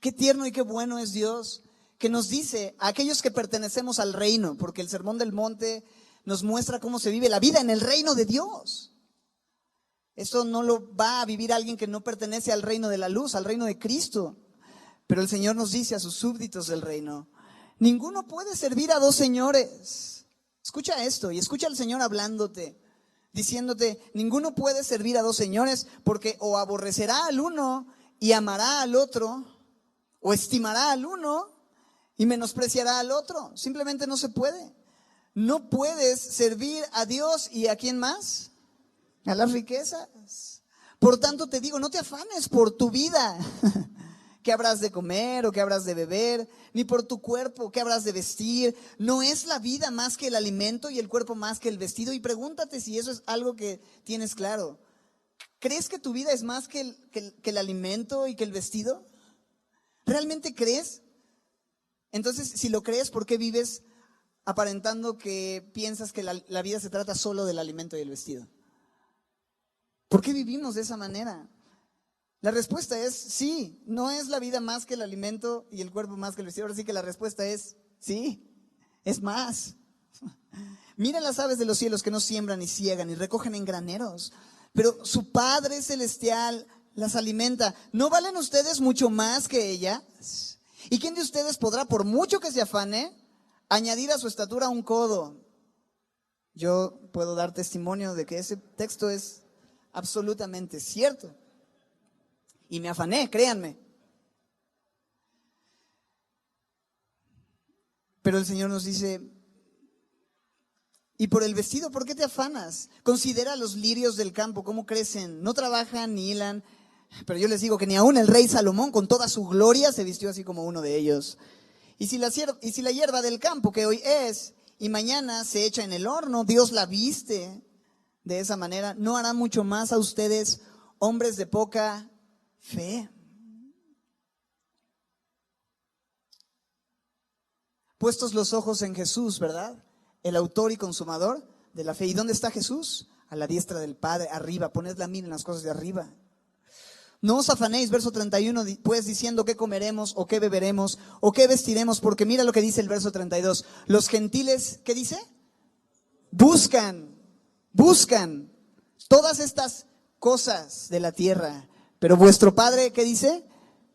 Qué tierno y qué bueno es Dios, que nos dice a aquellos que pertenecemos al reino, porque el Sermón del Monte nos muestra cómo se vive la vida en el reino de Dios. Esto no lo va a vivir alguien que no pertenece al reino de la luz, al reino de Cristo. Pero el Señor nos dice a sus súbditos del reino: ninguno puede servir a dos señores. Escucha esto y escucha al Señor hablándote, diciéndote: ninguno puede servir a dos señores, porque o aborrecerá al uno y amará al otro, o estimará al uno y menospreciará al otro. Simplemente no se puede. No puedes servir a Dios y ¿a quién más? A las riquezas. Por tanto te digo, no te afanes por tu vida, qué habrás de comer o qué habrás de beber, ni por tu cuerpo, qué habrás de vestir. ¿No es la vida más que el alimento y el cuerpo más que el vestido? Y pregúntate si eso es algo que tienes claro. ¿Crees que tu vida es más que el alimento y que el vestido? ¿Realmente crees? Entonces, si lo crees, ¿por qué vives aparentando que piensas que la vida se trata solo del alimento y el vestido? ¿Por qué vivimos de esa manera? La respuesta es sí, no es la vida más que el alimento y el cuerpo más que el vestido. Ahora sí que la respuesta es sí, es más. Miren las aves de los cielos, que no siembran ni ciegan ni recogen en graneros, pero su Padre Celestial las alimenta. ¿No valen ustedes mucho más que ellas? ¿Y quién de ustedes podrá, por mucho que se afane, añadir a su estatura un codo? Yo puedo dar testimonio de que ese texto es absolutamente cierto. Y me afané, créanme. Pero el Señor nos dice: y por el vestido, ¿por qué te afanas? Considera los lirios del campo, cómo crecen, no trabajan ni hilan. Pero yo les digo que ni aún el rey Salomón, con toda su gloria, se vistió así como uno de ellos. Y si la hierba del campo, que hoy es y mañana se echa en el horno, Dios la viste de esa manera, ¿no hará mucho más a ustedes, hombres de poca fe? Puestos los ojos en Jesús, ¿verdad? El autor y consumador de la fe. ¿Y dónde está Jesús? A la diestra del Padre, arriba. Poned la mira en las cosas de arriba. No os afanéis, verso 31, pues diciendo qué comeremos o qué beberemos o qué vestiremos, porque mira lo que dice el verso 32. Los gentiles, ¿qué dice? Buscan todas estas cosas de la tierra, pero vuestro Padre, ¿qué dice?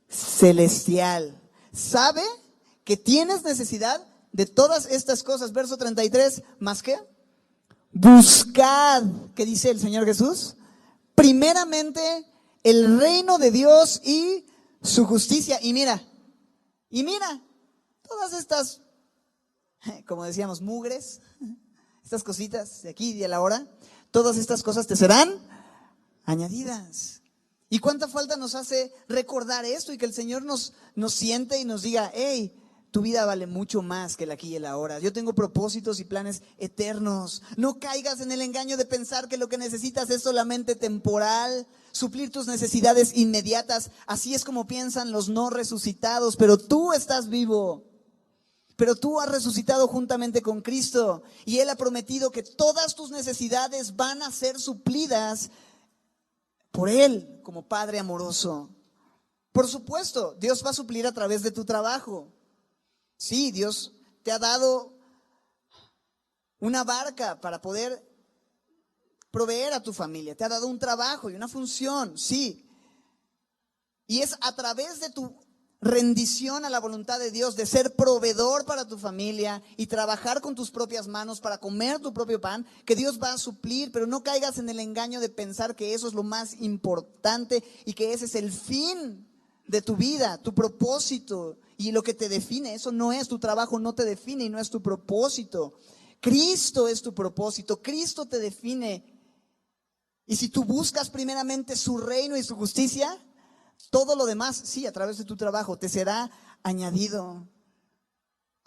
Celestial. ¿Sabe que tienes necesidad de todas estas cosas? Verso 33, ¿más qué? Buscad, ¿qué dice el Señor Jesús? Primeramente el reino de Dios y su justicia. Y mira, todas estas, como decíamos, mugres, estas cositas de aquí y de la hora, todas estas cosas te serán añadidas. ¿Y cuánta falta nos hace recordar esto y que el Señor nos siente y nos diga: hey, tu vida vale mucho más que el aquí y el ahora. Yo tengo propósitos y planes eternos. No caigas en el engaño de pensar que lo que necesitas es solamente temporal, suplir tus necesidades inmediatas. Así es como piensan los no resucitados, pero tú estás vivo. Pero tú has resucitado juntamente con Cristo y Él ha prometido que todas tus necesidades van a ser suplidas por Él como Padre amoroso. Por supuesto, Dios va a suplir a través de tu trabajo. Sí, Dios te ha dado una barca para poder proveer a tu familia. Te ha dado un trabajo y una función, sí. Y es a través de tu rendición a la voluntad de Dios, de ser proveedor para tu familia y trabajar con tus propias manos para comer tu propio pan, que Dios va a suplir. Pero no caigas en el engaño de pensar que eso es lo más importante y que ese es el fin de tu vida, tu propósito y lo que te define. Eso no es, tu trabajo no te define y no es tu propósito. Cristo es tu propósito, Cristo te define. Y si tú buscas primeramente su reino y su justicia, todo lo demás, sí, a través de tu trabajo, te será añadido.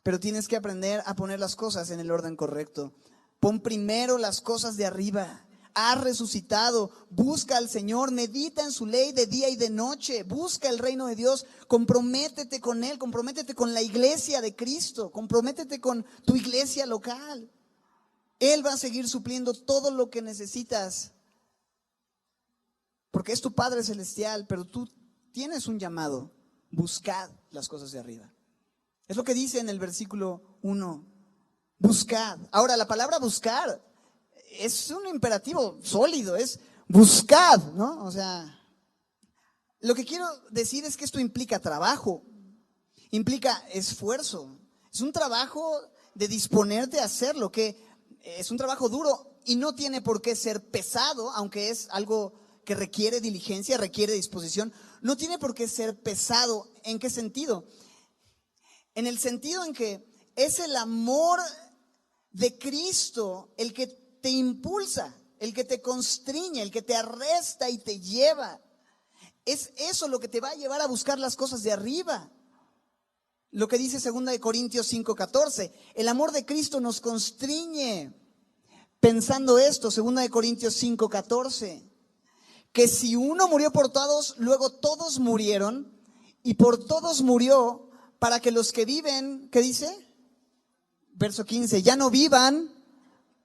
pero tienes que aprender a poner las cosas en el orden correcto. Pon primero las cosas de arriba. Has resucitado, busca al Señor, medita en su ley de día y de noche, busca el reino de Dios, comprométete con Él, comprométete con la iglesia de Cristo, comprométete con tu iglesia local. Él va a seguir supliendo todo lo que necesitas, porque es tu Padre celestial, pero tú tienes un llamado: buscad las cosas de arriba. Es lo que dice en el versículo 1, buscad. Ahora, la palabra buscar es un imperativo sólido, es buscad, ¿no? O sea, lo que quiero decir es que esto implica trabajo, implica esfuerzo. Es un trabajo de disponerte a hacerlo, que es un trabajo duro y no tiene por qué ser pesado, aunque es algo que requiere diligencia, requiere disposición. No tiene por qué ser pesado. ¿En qué sentido? En el sentido en que es el amor de Cristo el que te impulsa, el que te constriñe, el que te arresta y te lleva. Es eso lo que te va a llevar a buscar las cosas de arriba. Lo que dice 2 Corintios 5:14, el amor de Cristo nos constriñe. Pensando esto, 2 Corintios 5:14, que si uno murió por todos, luego todos murieron, y por todos murió, para que los que viven, ¿qué dice? Verso 15, ya no vivan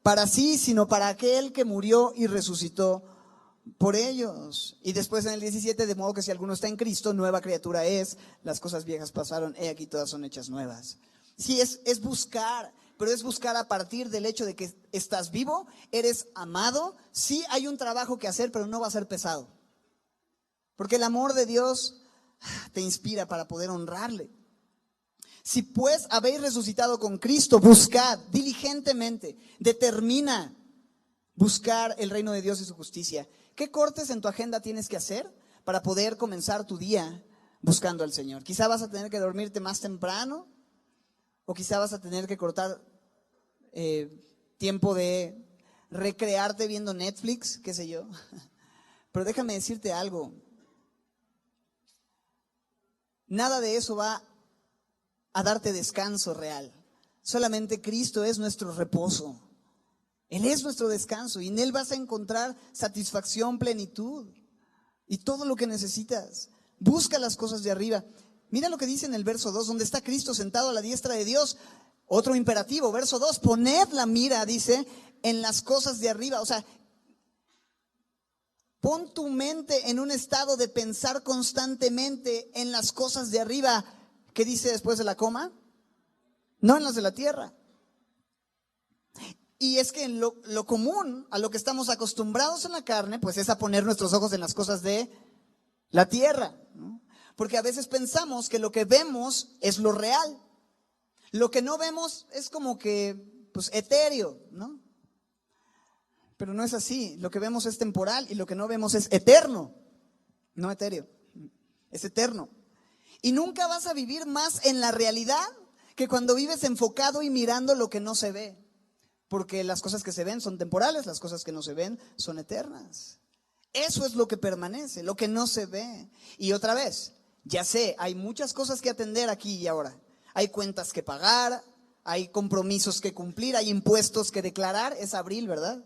para sí, sino para aquel que murió y resucitó por ellos. Y después en el 17, de modo que si alguno está en Cristo, nueva criatura es, las cosas viejas pasaron, he aquí todas son hechas nuevas. Sí, es buscar, pero es buscar a partir del hecho de que estás vivo, eres amado. Sí hay un trabajo que hacer, pero no va a ser pesado, porque el amor de Dios te inspira para poder honrarle. Si pues habéis resucitado con Cristo, buscad diligentemente, determina buscar el reino de Dios y su justicia. ¿Qué cortes en tu agenda tienes que hacer para poder comenzar tu día buscando al Señor? Quizá vas a tener que dormirte más temprano, o quizá vas a tener que cortar tiempo de recrearte viendo Netflix, qué sé yo. Pero déjame decirte algo. Nada de eso va a darte descanso real. Solamente Cristo es nuestro reposo. Él es nuestro descanso y en Él vas a encontrar satisfacción, plenitud y todo lo que necesitas. Busca las cosas de arriba. Mira lo que dice en el verso 2, donde está Cristo sentado a la diestra de Dios. Otro imperativo, verso 2, poned la mira, dice, en las cosas de arriba. O sea, pon tu mente en un estado de pensar constantemente en las cosas de arriba. ¿Qué dice después de la coma? No en las de la tierra. Y es que en lo común, a lo que estamos acostumbrados en la carne, pues es a poner nuestros ojos en las cosas de la tierra, ¿no? Porque a veces pensamos que lo que vemos es lo real. Lo que no vemos es como que, pues, etéreo, ¿no? Pero no es así. Lo que vemos es temporal y lo que no vemos es eterno, no etéreo, es eterno. Y nunca vas a vivir más en la realidad que cuando vives enfocado y mirando lo que no se ve. Porque las cosas que se ven son temporales, las cosas que no se ven son eternas. Eso es lo que permanece, lo que no se ve. Y otra vez, ya sé, hay muchas cosas que atender aquí y ahora. Hay cuentas que pagar, hay compromisos que cumplir, hay impuestos que declarar. Es abril, ¿verdad?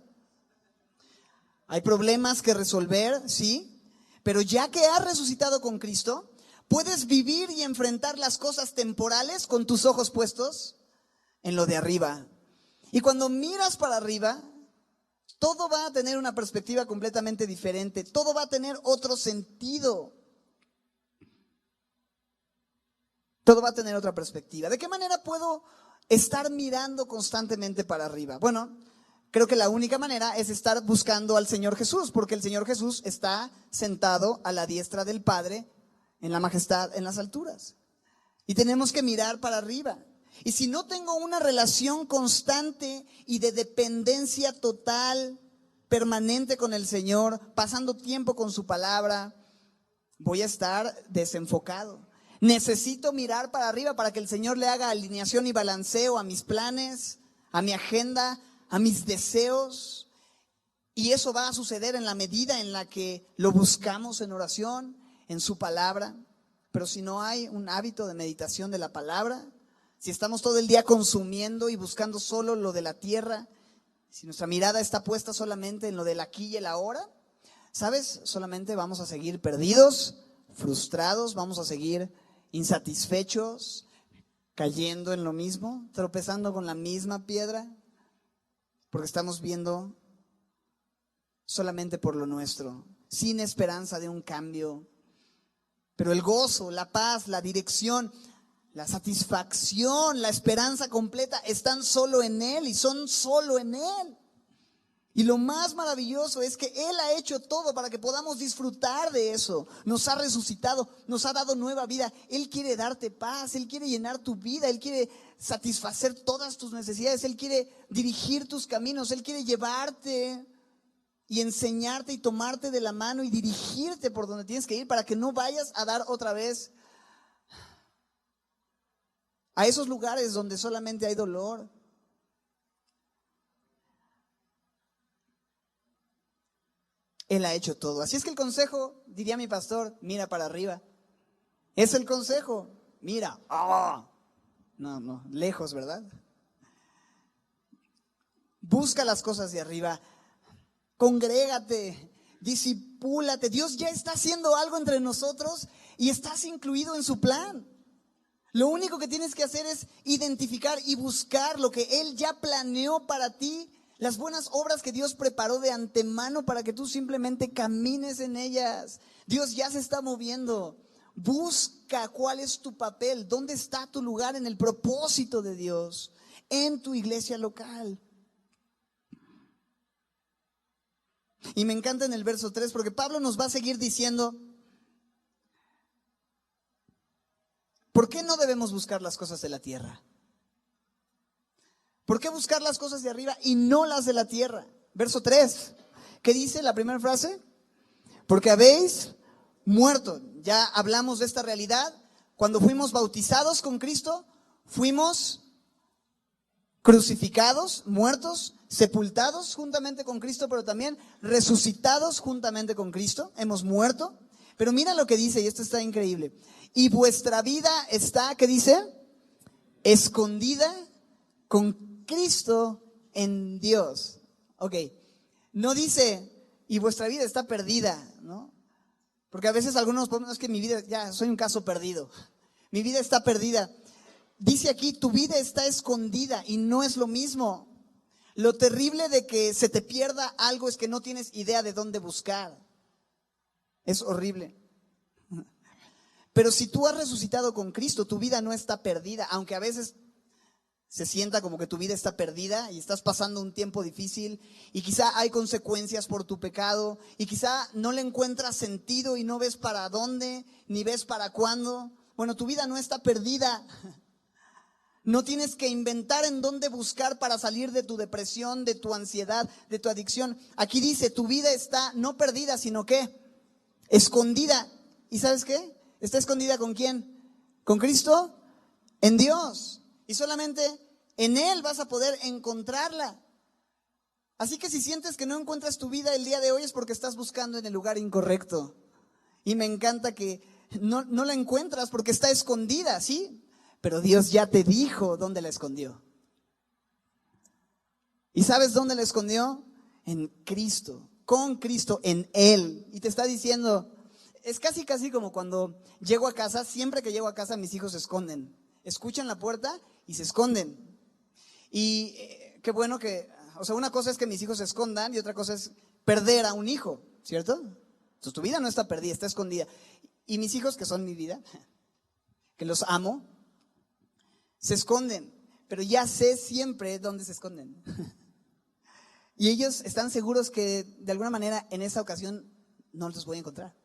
Hay problemas que resolver, sí. Pero ya que has resucitado con Cristo, puedes vivir y enfrentar las cosas temporales con tus ojos puestos en lo de arriba. Y cuando miras para arriba, todo va a tener una perspectiva completamente diferente. Todo va a tener otro sentido. Todo va a tener otra perspectiva. ¿De qué manera puedo estar mirando constantemente para arriba? Bueno, creo que la única manera es estar buscando al Señor Jesús, porque el Señor Jesús está sentado a la diestra del Padre, en la majestad, en las alturas. Y tenemos que mirar para arriba. Y si no tengo una relación constante y de dependencia total, permanente con el Señor, pasando tiempo con su palabra, voy a estar desenfocado. Necesito mirar para arriba para que el Señor le haga alineación y balanceo a mis planes, a mi agenda, a mis deseos. Y eso va a suceder en la medida en la que lo buscamos en oración, en su palabra. Pero si no hay un hábito de meditación de la palabra, si estamos todo el día consumiendo y buscando solo lo de la tierra, si nuestra mirada está puesta solamente en lo del aquí y el ahora, ¿sabes? Solamente vamos a seguir perdidos, frustrados, vamos a seguir insatisfechos, cayendo en lo mismo, tropezando con la misma piedra, porque estamos viendo solamente por lo nuestro, sin esperanza de un cambio. Pero el gozo, la paz, la dirección, la satisfacción, la esperanza completa están solo en Él y son solo en Él. Y lo más maravilloso es que Él ha hecho todo para que podamos disfrutar de eso. Nos ha resucitado, nos ha dado nueva vida. Él quiere darte paz, Él quiere llenar tu vida, Él quiere satisfacer todas tus necesidades, Él quiere dirigir tus caminos, Él quiere llevarte y enseñarte y tomarte de la mano y dirigirte por donde tienes que ir para que no vayas a dar otra vez a esos lugares donde solamente hay dolor. Él ha hecho todo. Así es que el consejo, diría mi pastor, mira para arriba. Es el consejo. Mira. ¡Oh! No, lejos, ¿verdad? Busca las cosas de arriba. Congrégate. Discipúlate. Dios ya está haciendo algo entre nosotros y estás incluido en su plan. Lo único que tienes que hacer es identificar y buscar lo que Él ya planeó para ti. Las buenas obras que Dios preparó de antemano para que tú simplemente camines en ellas. Dios ya se está moviendo. Busca cuál es tu papel, dónde está tu lugar en el propósito de Dios, en tu iglesia local. Y me encanta en el verso 3 porque Pablo nos va a seguir diciendo, ¿por qué no debemos buscar las cosas de la tierra? ¿Por qué buscar las cosas de arriba y no las de la tierra? Verso 3, ¿qué dice la primera frase? Porque habéis muerto. Ya hablamos de esta realidad. Cuando fuimos bautizados con Cristo, fuimos crucificados, muertos, sepultados juntamente con Cristo, pero también resucitados juntamente con Cristo. Hemos muerto. Pero mira lo que dice, y esto está increíble. Y vuestra vida está, ¿qué dice? Escondida con Cristo en Dios. Ok, no dice, y vuestra vida está perdida, ¿no? Porque a veces algunos podemos, es que mi vida, ya soy un caso perdido. Mi vida está perdida. Dice aquí, tu vida está escondida y no es lo mismo. Lo terrible de que se te pierda algo es que no tienes idea de dónde buscar. Es horrible. Pero si tú has resucitado con Cristo, tu vida no está perdida, aunque a veces se sienta como que tu vida está perdida y estás pasando un tiempo difícil y quizá hay consecuencias por tu pecado y quizá no le encuentras sentido y no ves para dónde ni ves para cuándo. Bueno, tu vida no está perdida. No tienes que inventar en dónde buscar para salir de tu depresión, de tu ansiedad, de tu adicción. Aquí dice, tu vida está no perdida, sino que escondida. ¿Y sabes qué? ¿Está escondida con quién? ¿Con Cristo? En Dios. Y solamente en Él vas a poder encontrarla. Así que si sientes que no encuentras tu vida el día de hoy es porque estás buscando en el lugar incorrecto. Y me encanta que no la encuentras porque está escondida, ¿sí? Pero Dios ya te dijo dónde la escondió. ¿Y sabes dónde la escondió? En Cristo, con Cristo, en Él. Y te está diciendo, es casi como cuando llego a casa, siempre que llego a casa mis hijos se esconden. Escuchan la puerta y se esconden. Y qué bueno que, o sea, una cosa es que mis hijos se escondan y otra cosa es perder a un hijo, ¿cierto? Entonces tu vida no está perdida, está escondida. Y mis hijos, que son mi vida, que los amo, se esconden, pero ya sé siempre dónde se esconden. Y ellos están seguros que de alguna manera en esa ocasión no los voy a encontrar.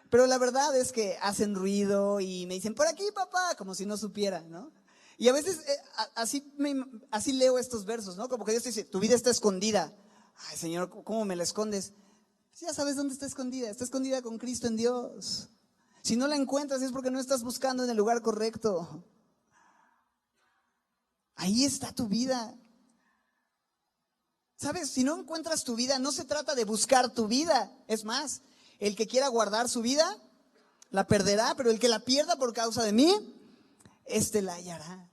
Pero la verdad es que hacen ruido y me dicen, por aquí papá, como si no supiera, ¿no? Y a veces así leo estos versos, ¿no? Como que Dios te dice, tu vida está escondida. Ay, Señor, ¿cómo me la escondes? Pues ya sabes dónde está escondida con Cristo en Dios. Si no la encuentras es porque no estás buscando en el lugar correcto. Ahí está tu vida. ¿Sabes? Si no encuentras tu vida, no se trata de buscar tu vida. Es más, el que quiera guardar su vida, la perderá, pero el que la pierda por causa de mí, este la hallará.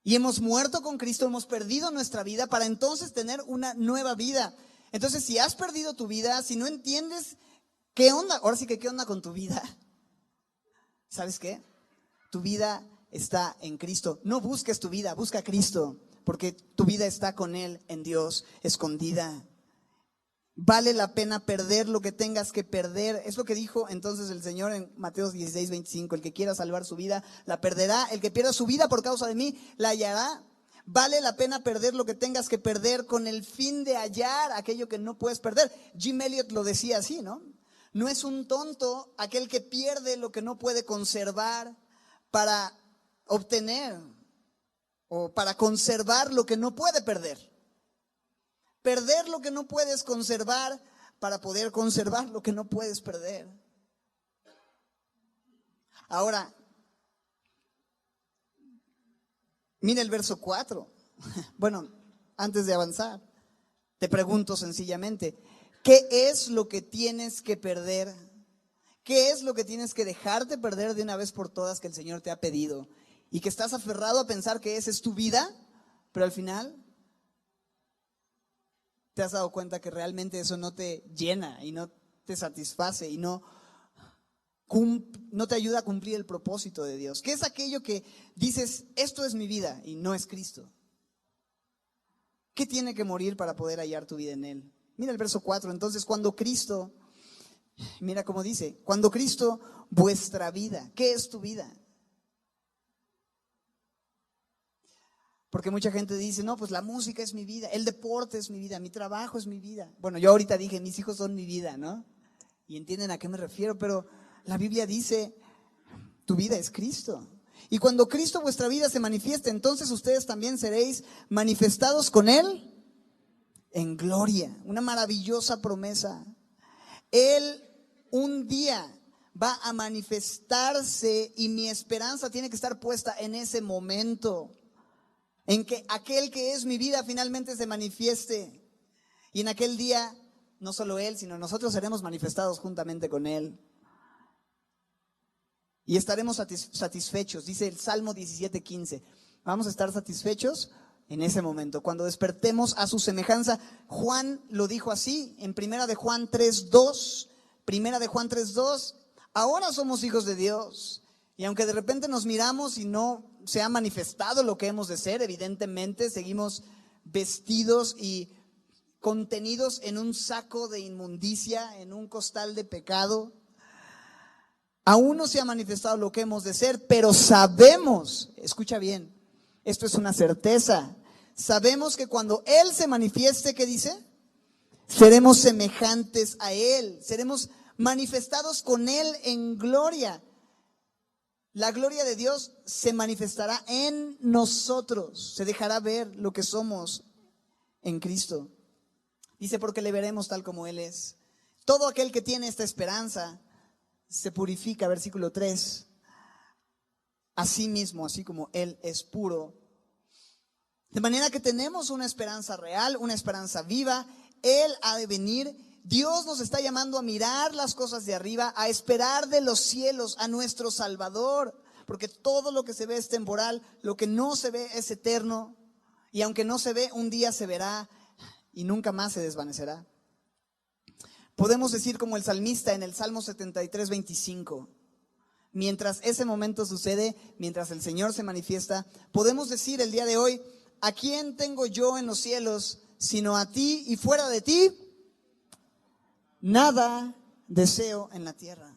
Y hemos muerto con Cristo, hemos perdido nuestra vida para entonces tener una nueva vida. Entonces, si has perdido tu vida, si no entiendes qué onda, ahora sí que qué onda con tu vida, ¿sabes qué? Tu vida está en Cristo. No busques tu vida, busca a Cristo, porque tu vida está con Él en Dios, escondida. Vale la pena perder lo que tengas que perder. Es lo que dijo entonces el Señor en Mateo 16:25. El que quiera salvar su vida, la perderá. El que pierda su vida por causa de mí, la hallará. Vale la pena perder lo que tengas que perder con el fin de hallar aquello que no puedes perder. Jim Elliot lo decía así, ¿no? No es un tonto aquel que pierde lo que no puede conservar para obtener o para conservar lo que no puede perder. Perder lo que no puedes conservar para poder conservar lo que no puedes perder. Ahora, mira el verso 4. Bueno, antes de avanzar, te pregunto sencillamente, ¿qué es lo que tienes que perder? ¿Qué es lo que tienes que dejarte perder de una vez por todas que el Señor te ha pedido? Y que estás aferrado a pensar que esa es tu vida, pero al final te has dado cuenta que realmente eso no te llena y no te satisface y no te ayuda a cumplir el propósito de Dios. ¿Qué es aquello que dices, esto es mi vida y no es Cristo? ¿Qué tiene que morir para poder hallar tu vida en Él? Mira el verso 4. Entonces, cuando Cristo, mira cómo dice, cuando Cristo, vuestra vida. ¿Qué es tu vida? Porque mucha gente dice, no, pues la música es mi vida, el deporte es mi vida, mi trabajo es mi vida. Bueno, yo ahorita dije, mis hijos son mi vida, ¿no? Y entienden a qué me refiero, pero la Biblia dice, tu vida es Cristo. Y cuando Cristo vuestra vida se manifieste, entonces ustedes también seréis manifestados con Él en gloria. Una maravillosa promesa. Él un día va a manifestarse y mi esperanza tiene que estar puesta en ese momento. En que aquel que es mi vida finalmente se manifieste. Y en aquel día, no solo Él, sino nosotros seremos manifestados juntamente con Él. Y estaremos satisfechos, dice el Salmo 17:15. Vamos a estar satisfechos en ese momento, cuando despertemos a su semejanza. Juan lo dijo así, en Primera de Juan 3:2. Primera de Juan 3:2. Ahora somos hijos de Dios. Y aunque de repente nos miramos y no se ha manifestado lo que hemos de ser, evidentemente seguimos vestidos y contenidos en un saco de inmundicia, en un costal de pecado. Aún no se ha manifestado lo que hemos de ser, pero sabemos, escucha bien, esto es una certeza, sabemos que cuando Él se manifieste, ¿qué dice? Seremos semejantes a Él, seremos manifestados con Él en gloria. La gloria de Dios se manifestará en nosotros, se dejará ver lo que somos en Cristo. Dice, porque le veremos tal como Él es. Todo aquel que tiene esta esperanza se purifica, versículo 3, así mismo, así como Él es puro. De manera que tenemos una esperanza real, una esperanza viva. Él ha de venir. Dios nos está llamando a mirar las cosas de arriba, a esperar de los cielos a nuestro Salvador, porque todo lo que se ve es temporal, lo que no se ve es eterno, y aunque no se ve, un día se verá y nunca más se desvanecerá. Podemos decir como el salmista en el Salmo 73:25, mientras ese momento sucede, mientras el Señor se manifiesta, podemos decir el día de hoy, ¿a quién tengo yo en los cielos sino a ti? Y fuera de ti, nada deseo en la tierra.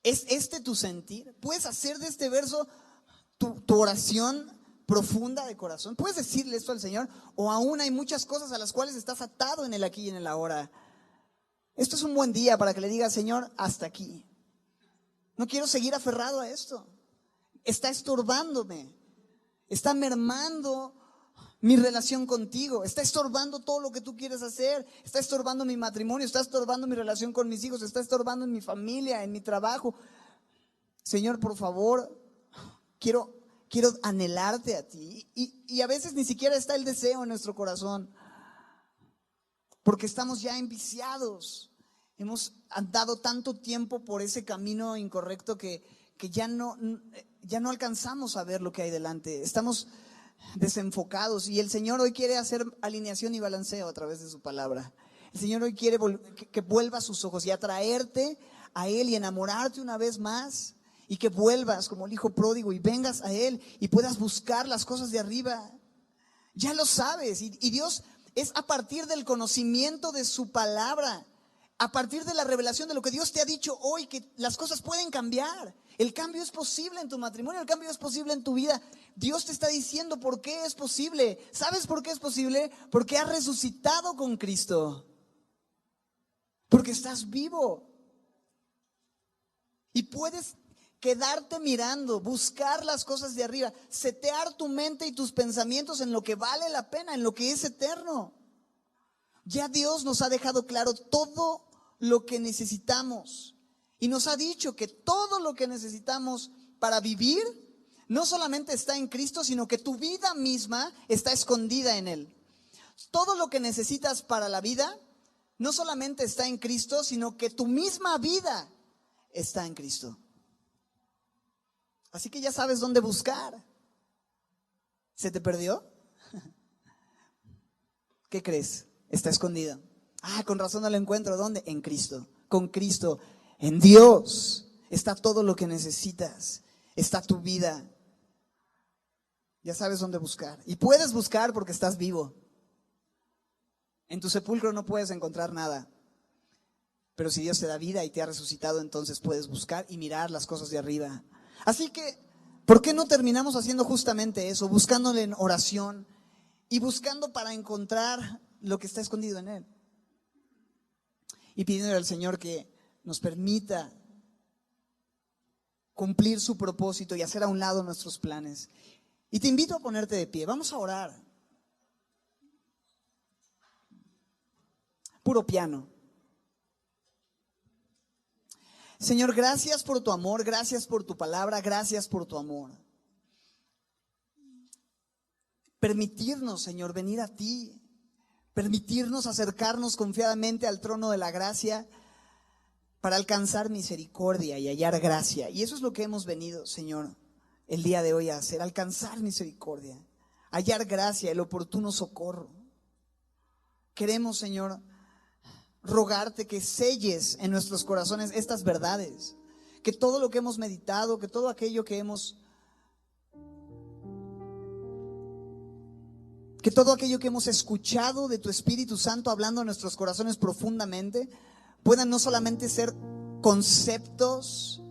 ¿Es este tu sentir? ¿Puedes hacer de este verso tu oración profunda de corazón? ¿Puedes decirle esto al Señor? ¿O aún hay muchas cosas a las cuales estás atado en el aquí y en el ahora? Esto es un buen día para que le digas, Señor, hasta aquí. No quiero seguir aferrado a esto. Está estorbándome. Está mermando mi relación contigo, está estorbando todo lo que tú quieres hacer, está estorbando mi matrimonio, está estorbando mi relación con mis hijos, está estorbando en mi familia, en mi trabajo. Señor, por favor, quiero anhelarte a ti. Y a veces ni siquiera está el deseo en nuestro corazón, porque estamos ya enviciados. Hemos andado tanto tiempo por ese camino incorrecto que que ya no alcanzamos a ver lo que hay delante. Estamos desenfocados y el Señor hoy quiere hacer alineación y balanceo a través de su palabra. El Señor hoy quiere que vuelvas sus ojos y atraerte a Él y enamorarte una vez más, y que vuelvas como el hijo pródigo y vengas a Él y puedas buscar las cosas de arriba. Ya lo sabes, y Dios es a partir del conocimiento de su palabra, a partir de la revelación de lo que Dios te ha dicho hoy, que las cosas pueden cambiar. El cambio es posible en tu matrimonio, el cambio es posible en tu vida. Dios te está diciendo por qué es posible. ¿Sabes por qué es posible? Porque has resucitado con Cristo. Porque estás vivo. Y puedes quedarte mirando, buscar las cosas de arriba, setear tu mente y tus pensamientos en lo que vale la pena, en lo que es eterno. Ya Dios nos ha dejado claro todo lo que necesitamos y nos ha dicho que todo lo que necesitamos para vivir no solamente está en Cristo, sino que tu vida misma está escondida en Él. Todo lo que necesitas para la vida no solamente está en Cristo, sino que tu misma vida está en Cristo. Así que ya sabes dónde buscar. ¿Se te perdió? ¿Qué crees? Está escondido. Con razón no lo encuentro. ¿Dónde? En Cristo. Con Cristo. En Dios está todo lo que necesitas. Está tu vida. Ya sabes dónde buscar. Y puedes buscar porque estás vivo. En tu sepulcro no puedes encontrar nada. Pero si Dios te da vida y te ha resucitado, entonces puedes buscar y mirar las cosas de arriba. Así que, ¿por qué no terminamos haciendo justamente eso? Buscándole en oración y buscando para encontrar lo que está escondido en Él. Y pidiéndole al Señor que nos permita cumplir su propósito y hacer a un lado nuestros planes. Y te invito a ponerte de pie. Vamos a orar. Puro piano. Señor, gracias por tu amor, gracias por tu palabra, gracias por tu amor. Permitirnos, Señor, venir a ti, permitirnos acercarnos confiadamente al trono de la gracia para alcanzar misericordia y hallar gracia. Y eso es lo que hemos venido, Señor, el día de hoy a hacer, alcanzar misericordia, hallar gracia, el oportuno socorro. Queremos, Señor, rogarte que selles en nuestros corazones estas verdades, que todo lo que hemos meditado, que todo aquello que hemos escuchado de tu Espíritu Santo hablando en nuestros corazones profundamente, puedan no solamente ser conceptos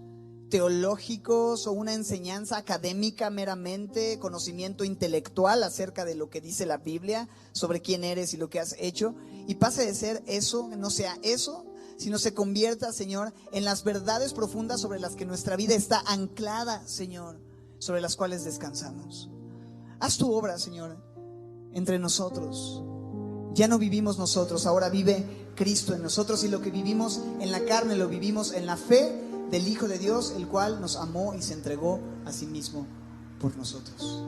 teológicos o una enseñanza académica meramente, conocimiento intelectual acerca de lo que dice la Biblia sobre quién eres y lo que has hecho, y pase de ser eso, no sea eso, sino se convierta, Señor, en las verdades profundas sobre las que nuestra vida está anclada, Señor, sobre las cuales descansamos. Haz tu obra, Señor, entre nosotros. Ya no vivimos nosotros, ahora vive Cristo en nosotros, y lo que vivimos en la carne lo vivimos en la fe del Hijo de Dios, el cual nos amó y se entregó a sí mismo por nosotros.